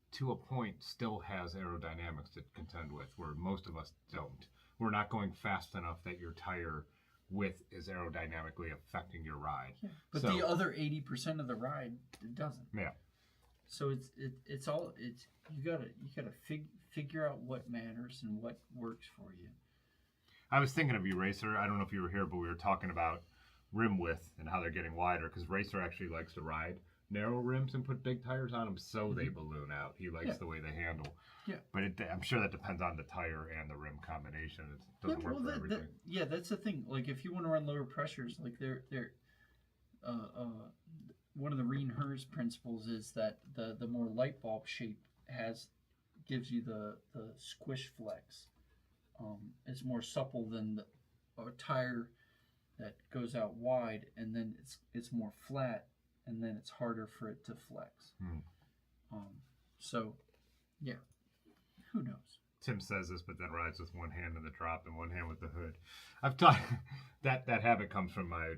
to a point still has aerodynamics to contend with, where most of us don't. We're not going fast enough that your tire width is aerodynamically affecting your ride. Yeah, but the other 80% of the ride it doesn't. Yeah. So you gotta figure out what matters and what works for you. I was thinking of you, Racer. I don't know if you were here, but we were talking about rim width and how they're getting wider, because Racer actually likes to ride narrow rims and put big tires on them so they balloon out. He likes the way they handle. Yeah. But I'm sure that depends on the tire and the rim combination. It doesn't work for everything. That's the thing. Like if you want to run lower pressures, like they're one of the Reen-Hers principles is that the more light bulb shape gives you the squish flex. It's more supple than a tire that goes out wide, and then it's more flat, and then it's harder for it to flex. So, yeah, who knows? Tim says this, but then rides with one hand in the drop and one hand with the hood. I've taught that habit comes from my.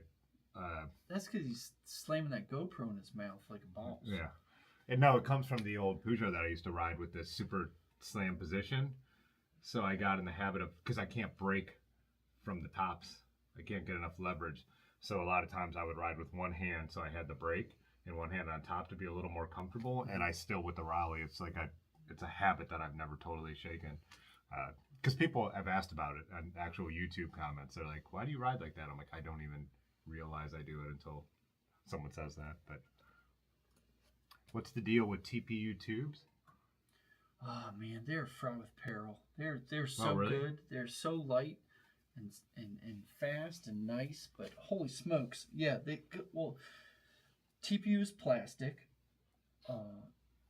That's because he's slamming that GoPro in his mouth like a ball. Yeah, and no, it comes from the old Peugeot that I used to ride with this super slam position. So I got in the habit of, because I can't brake from the tops, I can't get enough leverage. So a lot of times I would ride with one hand, so I had the brake and one hand on top to be a little more comfortable. And I still, with the Raleigh, it's like it's a habit that I've never totally shaken. Because people have asked about it on actual YouTube comments. They're like, "Why do you ride like that?" I'm like, I don't even realize I do it until someone says that. But what's the deal with TPU tubes? Oh man, they're fraught with peril. They're so really? good. They're so light and fast and nice. But holy smokes, yeah, well, TPU is plastic.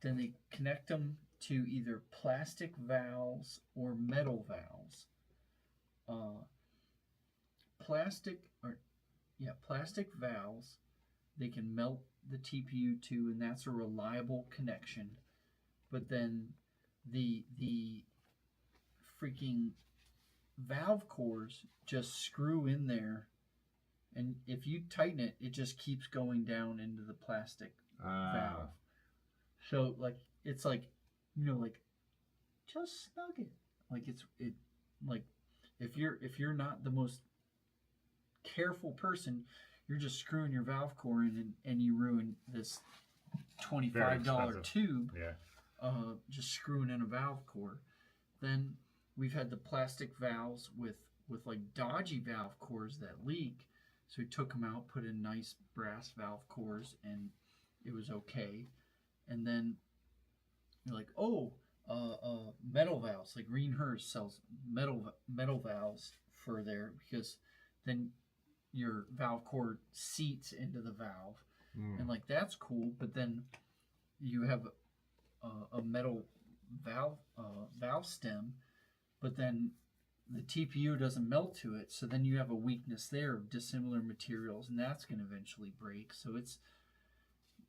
Then they connect them to either plastic valves or metal valves. Plastic valves. They can melt the TPU too, and that's a reliable connection. But then the freaking valve cores just screw in there, and if you tighten it, it just keeps going down into the plastic valve. So it's like, like just snug it. Like like if you're not the most careful person, you're just screwing your valve core in, and you ruin this $25 tube. Yeah. Just screwing in a valve core. Then we've had the plastic valves with like dodgy valve cores that leak. So we took them out, put in nice brass valve cores, and it was okay. And then you're like, metal valves. Like Green Hers sells metal valves for there, because then your valve core seats into the valve, and like that's cool. But then you have a metal valve stem, but then the TPU doesn't melt to it, so then you have a weakness there of dissimilar materials, and that's going to eventually break. So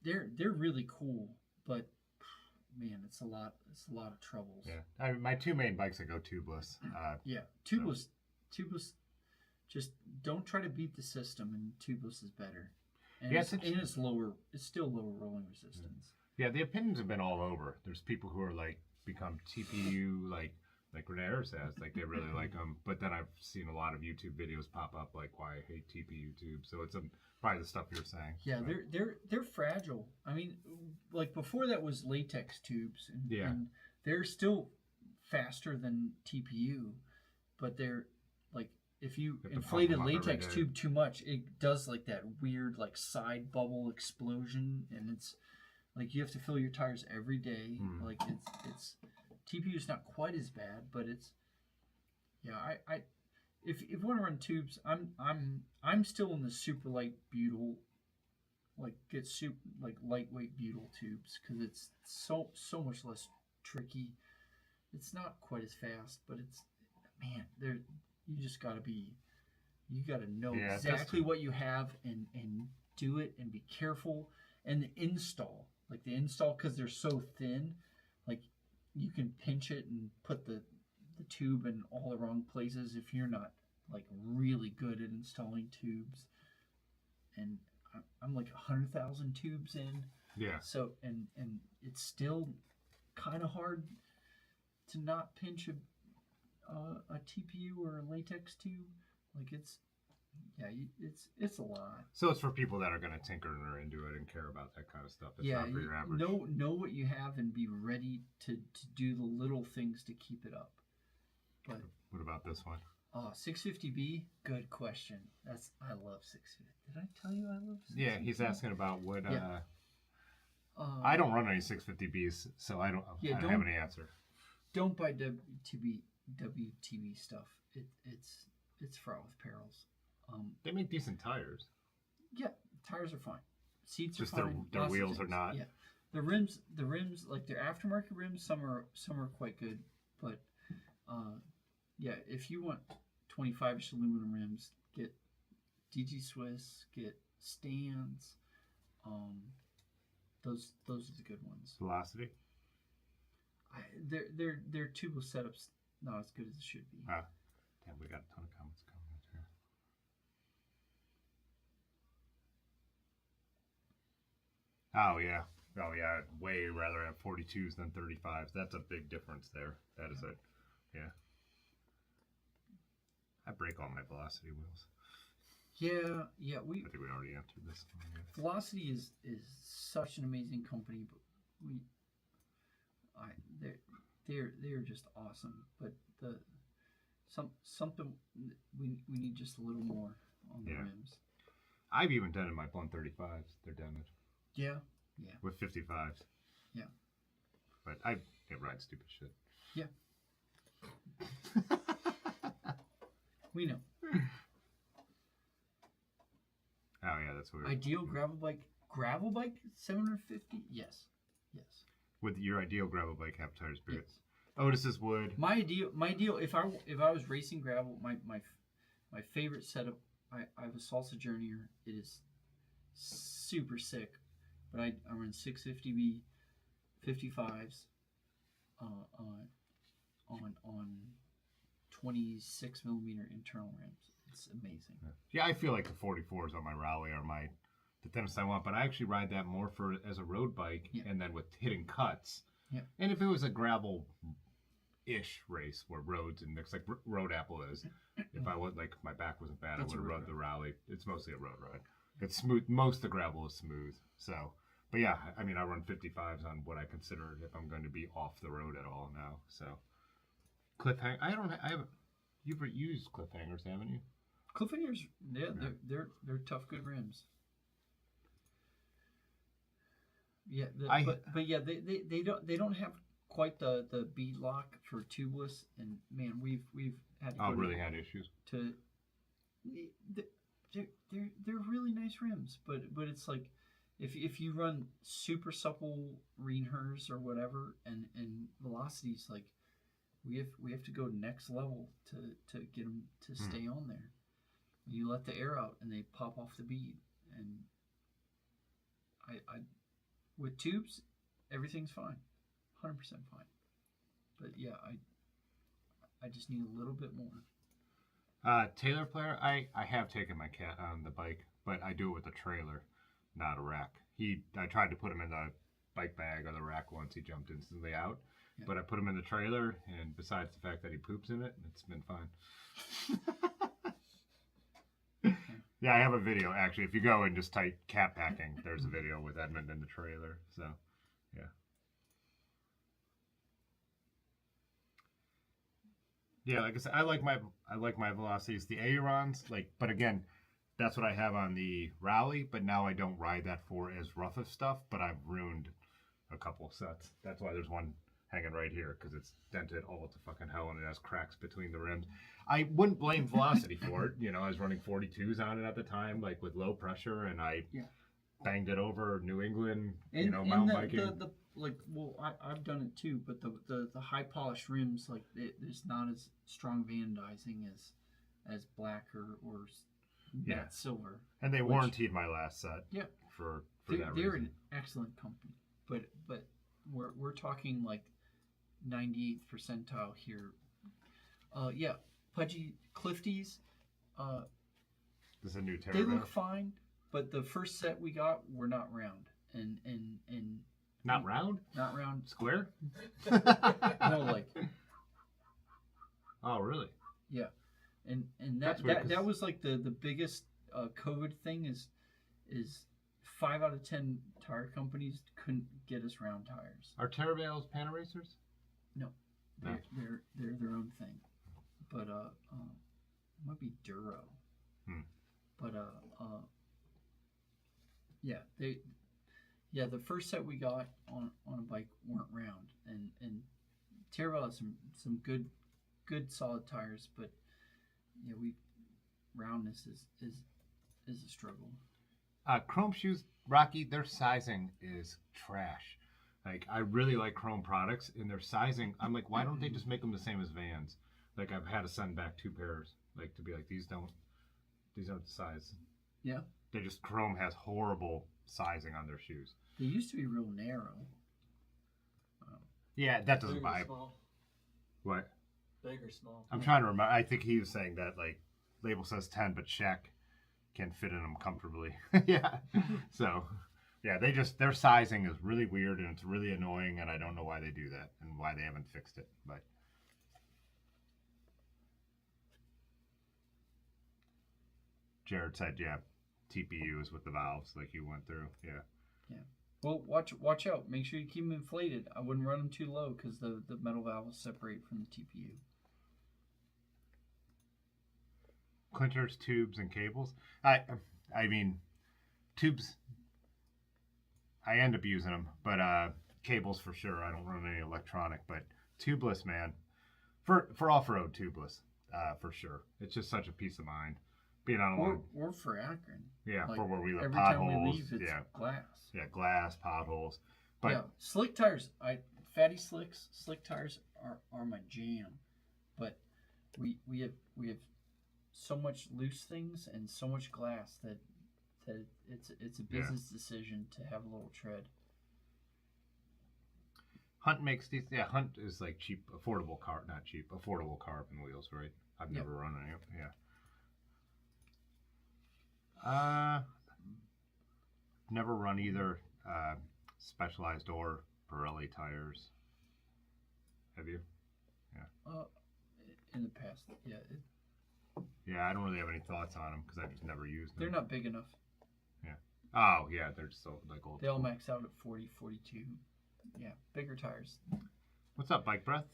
they're really cool, but man, it's a lot of troubles. Yeah, my two main bikes that go tubeless. Tubeless. Just don't try to beat the system, and tubeless is better. And it's still lower rolling resistance. Yeah, the opinions have been all over. There's people who are like become TPU like Renee says, like they really like them. But then I've seen a lot of YouTube videos pop up like why I hate TPU tubes. So it's probably the stuff you're saying. Yeah, they're fragile. I mean, like before that was latex tubes, and they're still faster than TPU, but they're like, if you inflate a latex tube too much, it does like that weird like side bubble explosion, and it's like you have to fill your tires every day. Like it's TPU is not quite as bad, but it's if you want to run tubes, I'm still in the super light butyl, like get super like lightweight butyl tubes, because it's so much less tricky. It's not quite as fast, but it's, man, you just gotta know exactly what you have, and do it, and be careful. And the install, because they're so thin, like you can pinch it and put the tube in all the wrong places if you're not like really good at installing tubes. And I'm like 100,000 tubes in. Yeah. So and it's still kind of hard to not pinch a TPU or a latex tube. Like it's a lot. So it's for people that are going to tinker and are into it and care about that kind of stuff. It's not for your average. Know what you have and be ready to do the little things to keep it up. But what about this one? 650B, good question. I love 650. Did I tell you I love 650? Yeah, he's asking about what. I don't run any 650Bs, so I don't have any answer. Don't buy WTB stuff. It's fraught with perils. They make decent tires. Yeah, tires are fine. Seats just are fine. Their wheels are not. Yeah, the rims, like their aftermarket rims, some are quite good, but if you want 25-inch aluminum rims, get DG Swiss, get Stans. Those are the good ones. Velocity. Their tubeless setups not as good as it should be. Damn, we got a ton of comments coming in here. Oh yeah, I'd way rather have 42s than 35s. That's a big difference there. That is it. Yeah. I break all my Velocity wheels. Yeah. I think we already answered this one. Velocity is such an amazing company, but they're just awesome. But something we need just a little more on the rims. I've even dented my 135s. They're dented. Yeah. With 55s. Yeah. But I ride stupid shit. Yeah. We know. Oh yeah, that's weird. Ideal gravel bike. Gravel bike 750. Yes. With your ideal gravel bike, half tires boots. Yes. Otis's would. My ideal. If I was racing gravel, my favorite setup. I have a Salsa Journeyer. It is super sick, but I run 650B 55s on 26 millimeter internal rims. It's amazing. Yeah, I feel like the 44s on my Raleigh are the thinnest I want, but I actually ride that more as a road bike, and then with hitting cuts. Yeah. And if it was a gravel-ish race where roads and mixed like Road Apple is, if I was like my back wasn't bad, That's I would a have road rode the Raleigh. It's mostly a road ride. It's smooth. Most of the gravel is smooth. So, but yeah, I mean, I run 55s on what I consider if I'm going to be off the road at all now. So, cliffhanger. I haven't. You've used cliffhangers, haven't you? Cliffhangers, yeah, they're tough, good rims. Yeah, but yeah, they don't have quite the bead lock for tubeless, and man, we've had to had issues. They're really nice rims, but it's like if you run super supple Reinhers or whatever, and velocities, like we have to go next level to get them to stay on there. You let the air out and they pop off the bead, and I with tubes everything's fine, 100% fine. But yeah, I just need a little bit more. Taylor player, I have taken my cat on the bike, but I do it with a trailer, not a rack. I tried to put him in the bike bag or the rack once. He jumped instantly out. Yeah. But I put him in the trailer, and besides the fact that he poops in it, it's been fine. Yeah, I have a video, actually. If you go and just type cat packing, there's a video with Edmund in the trailer. So, yeah. Yeah, like I said, I like my velocities. The ailerons, but again, that's what I have on the Raleigh, but now I don't ride that for as rough of stuff, but I've ruined a couple of sets. That's why there's one hanging right here, because it's dented all to fucking hell and it has cracks between the rims. I wouldn't blame Velocity for it. I was running 42s on it at the time, like with low pressure, and I banged it over New England, mountain biking. I've done it too, but the high polished rims, it's not as strong vandalizing as black or matte silver. And they warranted my last set. Yeah. For they're that reason. They're an excellent company, but we're talking like 98th percentile here. Pudgy Clifties. This is a new Terra. They look fine, but the first set we got were not round and not round? Not round. Square? No, Oh, really? Yeah, and that was like the biggest COVID thing is 5 out of 10 tire companies couldn't get us round tires. Are Terravales Panaracers? No, they're their own thing, but it might be Duro. But the first set we got on a bike weren't round, and Terravel has some good solid tires, but roundness is a struggle. Chrome shoes, Rocky, their sizing is trash. I really like Chrome products, and their sizing, I'm like, why don't they just make them the same as Vans? I've had to send back 2 pairs, to be like, these aren't the size. Yeah. Chrome has horrible sizing on their shoes. They used to be real narrow. Yeah, that doesn't buy. Small. What? Big or small? I'm trying to remember. I think he was saying that label says 10, but Shaq can fit in them comfortably. Yeah. So, yeah, their sizing is really weird and it's really annoying, and I don't know why they do that and why they haven't fixed it. But Jared said, yeah, TPU is with the valves like you went through. Yeah. Yeah. Well, watch out. Make sure you keep them inflated. I wouldn't run them too low because the metal valve will separate from the TPU. Clinters, tubes, and cables. I mean, tubes. I end up using them, but cables for sure. I don't run any electronic, but tubeless, man, for off-road tubeless, for sure. It's just such a peace of mind being on a long. Or for Akron. Yeah, Like, for where we live, every potholes. time we leave, it's yeah, glass. yeah, glass, potholes. But yeah, slick tires. Fatty slick tires are my jam. But we have so much loose things and so much glass that it's a business decision to have a little tread. Hunt makes these. Yeah, Hunt is like cheap, affordable not cheap, affordable carbon wheels, right? I've never run any. Yeah. Never run either Specialized or Pirelli tires. Have you? Yeah. In the past, yeah. Yeah, I don't really have any thoughts on them because I just never used them. They're not big enough. Yeah. Oh, yeah, they're so like old. They all max out at 40, 42. Yeah, bigger tires. What's up, Bike Breath?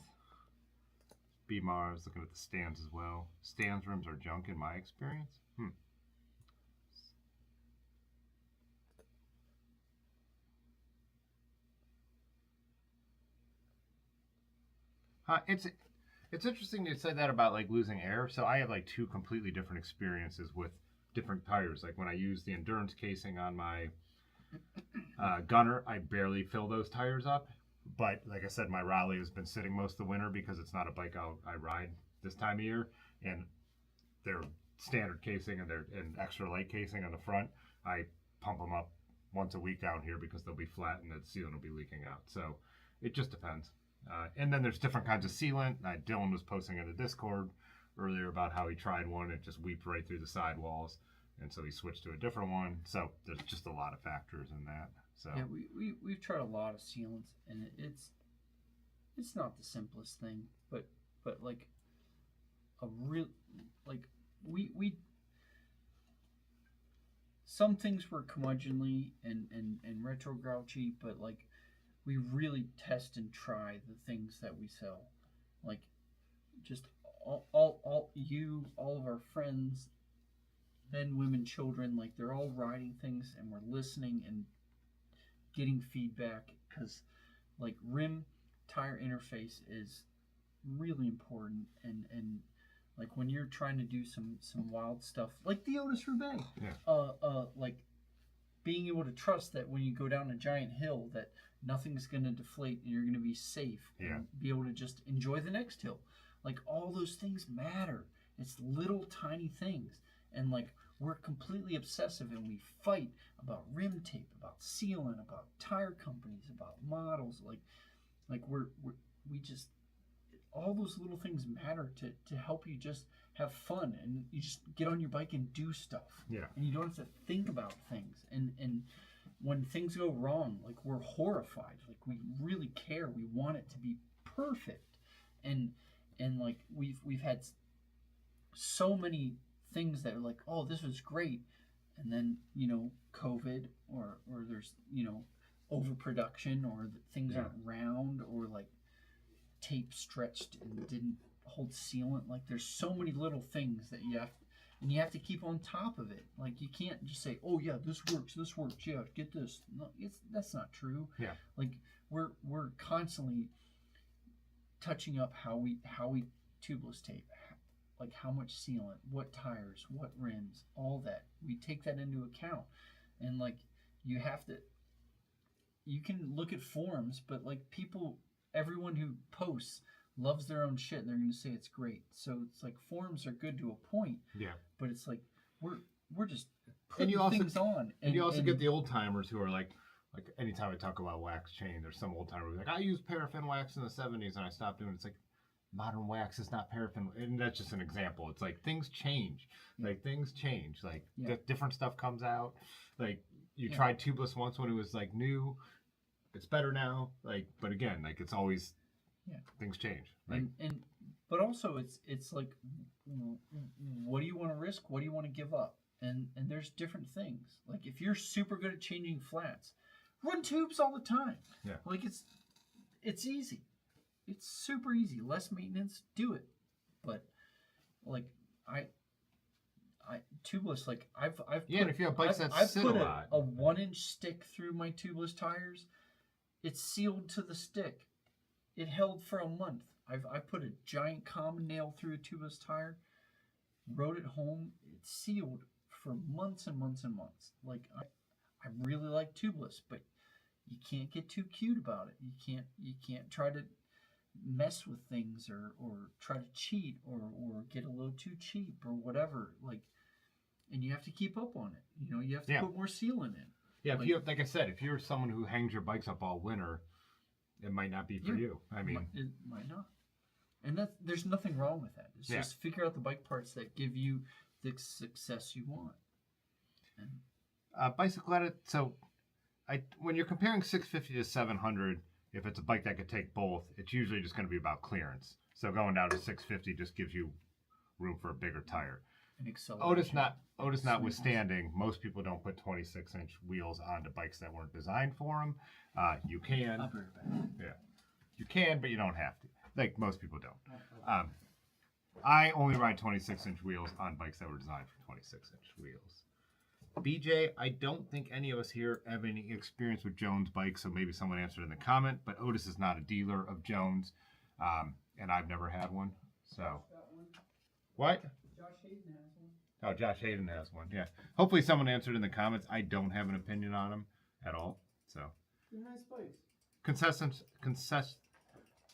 B Mars looking at the stands as well. Stands rims are junk in my experience. It's interesting to say that about like losing air. So I have like two completely different experiences with different tires. Like when I use the endurance casing on my Gunner, I barely fill those tires up. But like I said, my Raleigh has been sitting most of the winter because it's not a bike I ride this time of year, and they're standard casing and extra light casing on the front. I pump them up once a week down here because they'll be flat and the sealant will be leaking out. So it just depends. And then there's different kinds of sealant. Dylan was posting in the Discord earlier about how he tried one. It just weeped right through the sidewalls. And so he switched to a different one. So there's just a lot of factors in that. So yeah, we've tried a lot of sealants, and it's not the simplest thing, but like a real like we some things were curmudgeonly and retro grouchy, but like we really test and try the things that we sell, like just all of our friends, men, women, children, like they're all writing things and we're listening and getting feedback, because like rim tire interface is really important, and like when you're trying to do some wild stuff like the Otis Roubaix, like being able to trust that when you go down a giant hill that nothing's going to deflate and you're going to be safe and be able to just enjoy the next hill. Like all those things matter. It's little tiny things, and like we're completely obsessive and we fight about rim tape, about sealant, about tire companies, about models. Like we just, all those little things matter to help you just have fun, and you just get on your bike and do stuff. Yeah. And you don't have to think about things. And when things go wrong, like we're horrified. Like we really care. We want it to be perfect. And like we've had so many things that are like, oh, this was great, and then COVID or there's overproduction, or things aren't round, or like tape stretched and didn't hold sealant. Like there's so many little things that you have to keep on top of it. Like you can't just say, oh yeah, this works, yeah, get this. No, that's not true. Yeah. Like we're constantly touching up how we tubeless tape, like how much sealant, what tires, what rims, all that. We take that into account. And like you can look at forums, but like everyone who posts loves their own shit and they're going to say it's great. So it's like forums are good to a point. Yeah. But it's like we're just putting things on. And you also get the old timers who are like anytime I talk about wax chain, there's some old timer who's like, I used paraffin wax in the 70s and I stopped doing it. It's like, modern wax is not paraffin, and that's just an example. It's like things change. Like things change. Like different stuff comes out. Like you tried tubeless once when it was like new. It's better now. Like, but again, like it's always things change. Like, but also it's like, what do you want to risk? What do you want to give up? And there's different things. Like if you're super good at changing flats, run tubes all the time. Yeah. Like it's easy. It's super easy. Less maintenance, do it. But like tubeless, like I've Yeah, and if you have bikes that I've sit put a lot. a 1-inch stick through my tubeless tires. It's sealed to the stick. It held for a month. I put a giant common nail through a tubeless tire, rode it home. It's sealed for months and months and months. Like I really like tubeless, but you can't get too cute about it. You can't try to mess with things or try to cheat or get a little too cheap or whatever. Like, and you have to keep up on it. You know, you have to put more sealing in. Yeah, if you, like I said, if you're someone who hangs your bikes up all winter, it might not be for you. I mean, it might not. And there's nothing wrong with that. It's just figure out the bike parts that give you the success you want. And bicycle, so when you're comparing 650 to 700, if it's a bike that could take both, it's usually just going to be about clearance. So going down to 650 just gives you room for a bigger tire. Otis notwithstanding, most people don't put 26-inch wheels onto bikes that weren't designed for them. You can. I'll be right back. Yeah. You can, but you don't have to. Like, most people don't. I only ride 26-inch wheels on bikes that were designed for 26-inch wheels. BJ, I don't think any of us here have any experience with Jones bikes, so maybe someone answered in the comment, but Otis is not a dealer of Jones, and I've never had one. So, what? Josh Hayden has one. Oh, Josh Hayden has one, yeah. Hopefully someone answered in the comments. I don't have an opinion on them at all, so. They're nice bikes.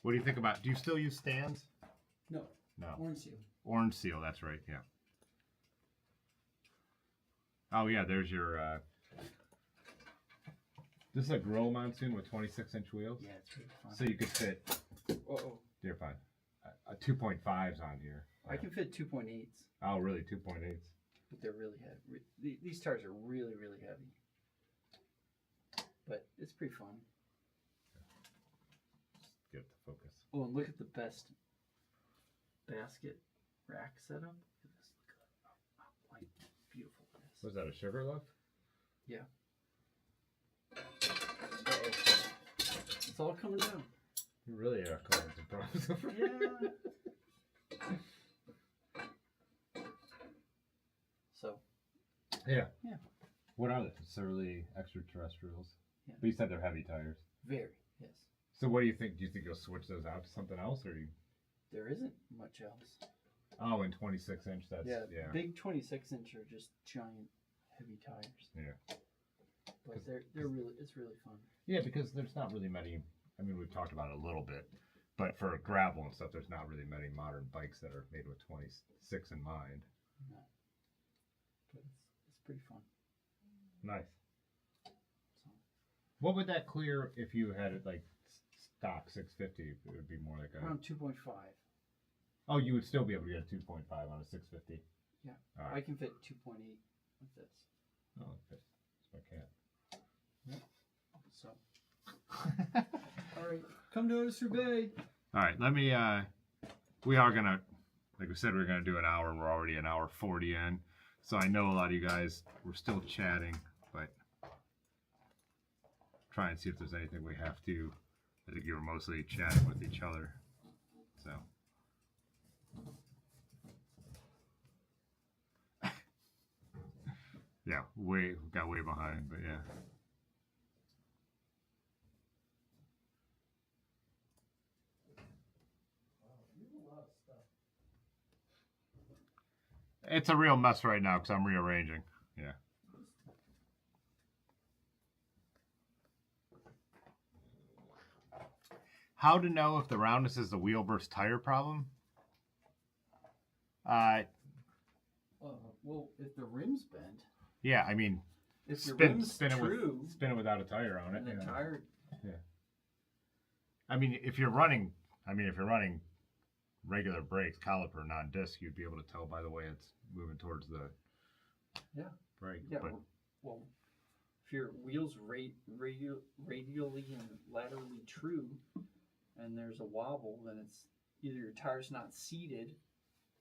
What do you think about, do you still use stands? No. Orange seal. Orange seal, that's right, yeah. Oh yeah, there's your, this is a Grill Monsoon with 26-inch wheels? Yeah, it's really fun. So you could fit, you're fine, 2.5s on here. I can fit 2.8s. Oh, really, 2.8s? But they're really heavy. These tires are really, really heavy. But it's pretty fun. Just get it to focus. Oh, and look at the best basket rack setup. Look at this. Look at how white, beautiful it is. Was that a Sugarloaf? Yeah. It's all coming down. You really are causing some problems. Yeah. So. Yeah. Yeah. What are they? Necessarily extraterrestrials? Yeah. But you said they're heavy tires. Very, yes. So what do you think? Do you think you'll switch those out to something else, or you? There isn't much else. Oh, and 26-inch. That's yeah. Big 26-inch are just giant, heavy tires. Yeah. But they're really, it's really fun. Yeah, because there's not really many. I mean, we've talked about it a little bit, but for gravel and stuff, there's not really many modern bikes that are made with 26 in mind. No. But it's pretty fun. Nice. So. What would that clear if you had it like stock 650? It would be more like a around 2.5. Oh, you would still be able to get a 2.5 on a 650. Yeah. All right. I can fit 2.8 with this. Oh, okay. It's my cat. Yep. So. All right. Come to Otis Bay. All right. Let me. We are gonna, like we said, we're gonna do an hour. We're already an hour 40 in. So I know a lot of you guys. We're still chatting, but try and see if there's anything we have to. I think you were mostly chatting with each other. So. Yeah, got way behind, but yeah. It's a real mess right now because I'm rearranging. Yeah. How to know if the roundness is the wheel versus tire problem? Well, if the rim's bent. Yeah, I mean, if the rim's spin true, spin it without a tire on it. And the tire. Yeah. I mean, if you're running regular brakes, caliper, non-disc, you'd be able to tell by the way it's moving towards the brake. Yeah. But, well, if your wheels radially and laterally true, and there's a wobble, then it's either your tire's not seated,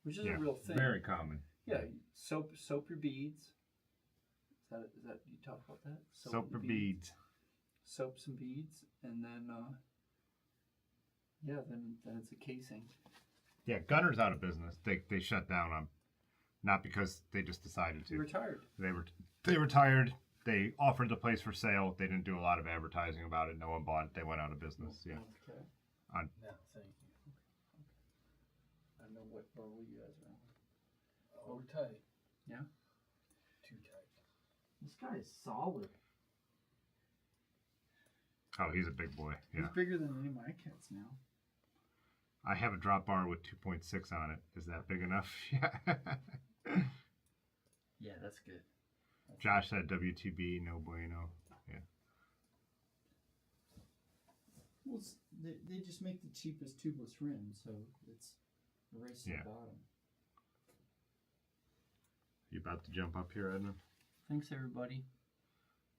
which is a real thing. Very common. Yeah. Soap your beads. Is that you talk about that? Soap your beads. Soap some beads, and then then it's a casing. Yeah, Gunner's out of business. They shut down on not because they just decided He to. retired. They retired. They offered the place for sale. They didn't do a lot of advertising about it. No one bought it. They went out of business. Yeah. Okay. No, thank you. I know what level you guys are on. Oh, we're tight. Yeah? Too tight. This guy is solid. Oh, he's a big boy. Yeah. He's bigger than any of my cats now. I have a drop bar with 2.6 on it. Is that big enough? Yeah. Yeah, that's good. Josh said WTB, no bueno. Yeah. Well, they just make the cheapest tubeless rim, so it's a race to Yeah. the bottom. You about to jump up here, Edmund? Thanks, everybody.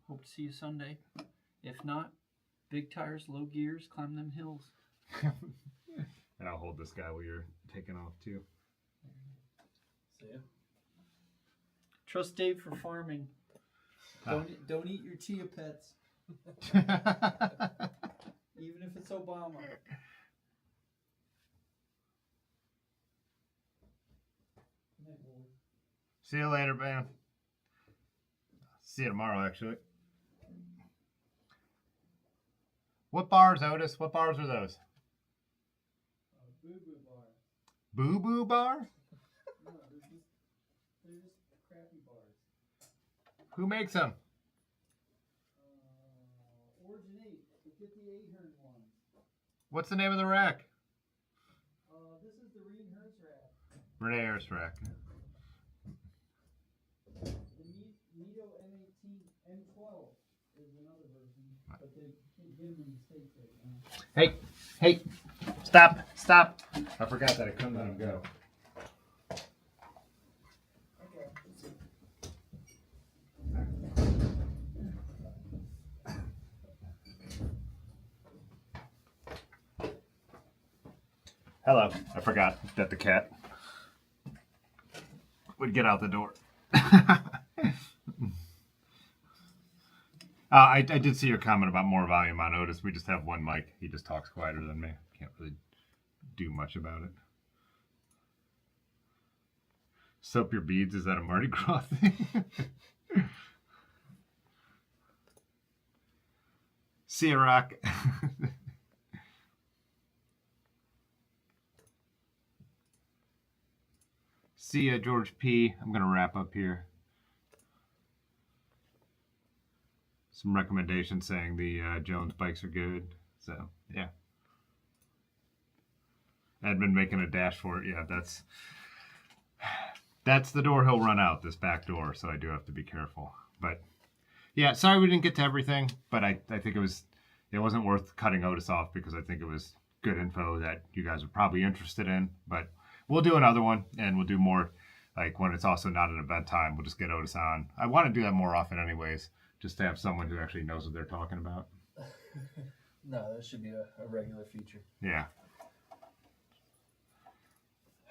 Hope to see you Sunday. If not, big tires, low gears, climb them hills. And I'll hold this guy while you're taking off too. See ya. Trust Dave for farming. Don't eat your chia pets, even if it's Obama. See you later, man. See you tomorrow, actually. What bars, Otis? What bars are those? Boo Boo Bar. Boo Boo Bar? No, they're just crappy bars. Who makes them? Originate, the 58 Hearn ones. What's the name of the rack? This is the Reen Hertz rack. Renee Ayers rack. The Nito M18 M12 is another version, but they can't get them in the States right now. Hey, stop. I forgot that I couldn't let him go. Hello. I forgot that the cat would get out the door. I did see your comment about more volume on Otis. We just have one mic. He just talks quieter than me. Can't really do much about it. Soap your beads, is that a Mardi Gras thing? See ya, Rock. See ya, George P. I'm going to wrap up here. Some recommendations saying the Jones bikes are good. So, yeah. Edmund making a dash for it. Yeah, that's the door he'll run out, this back door. So I do have to be careful. But, yeah, sorry we didn't get to everything. But I think it wasn't worth cutting Otis off because I think it was good info that you guys are probably interested in. But we'll do another one, and we'll do more, like, when it's also not an event time. We'll just get Otis on. I want to do that more often anyways, just to have someone who actually knows what they're talking about. No, that should be a regular feature. Yeah.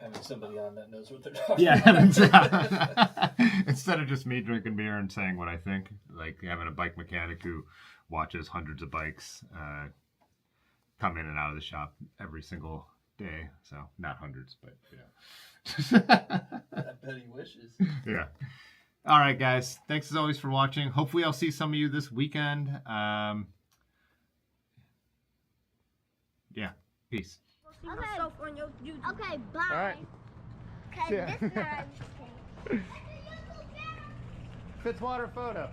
Having somebody on that knows what they're talking Yeah, about. instead of just me drinking beer and saying what I think, like having a bike mechanic who watches hundreds of bikes come in and out of the shop every single day. So, not hundreds, but, I bet he wishes. Yeah. All right, guys. Thanks as always for watching. Hopefully I'll see some of you this weekend. Yeah. Peace. Okay, bye. All right. Cause Yeah. this time. Fitzwater photo.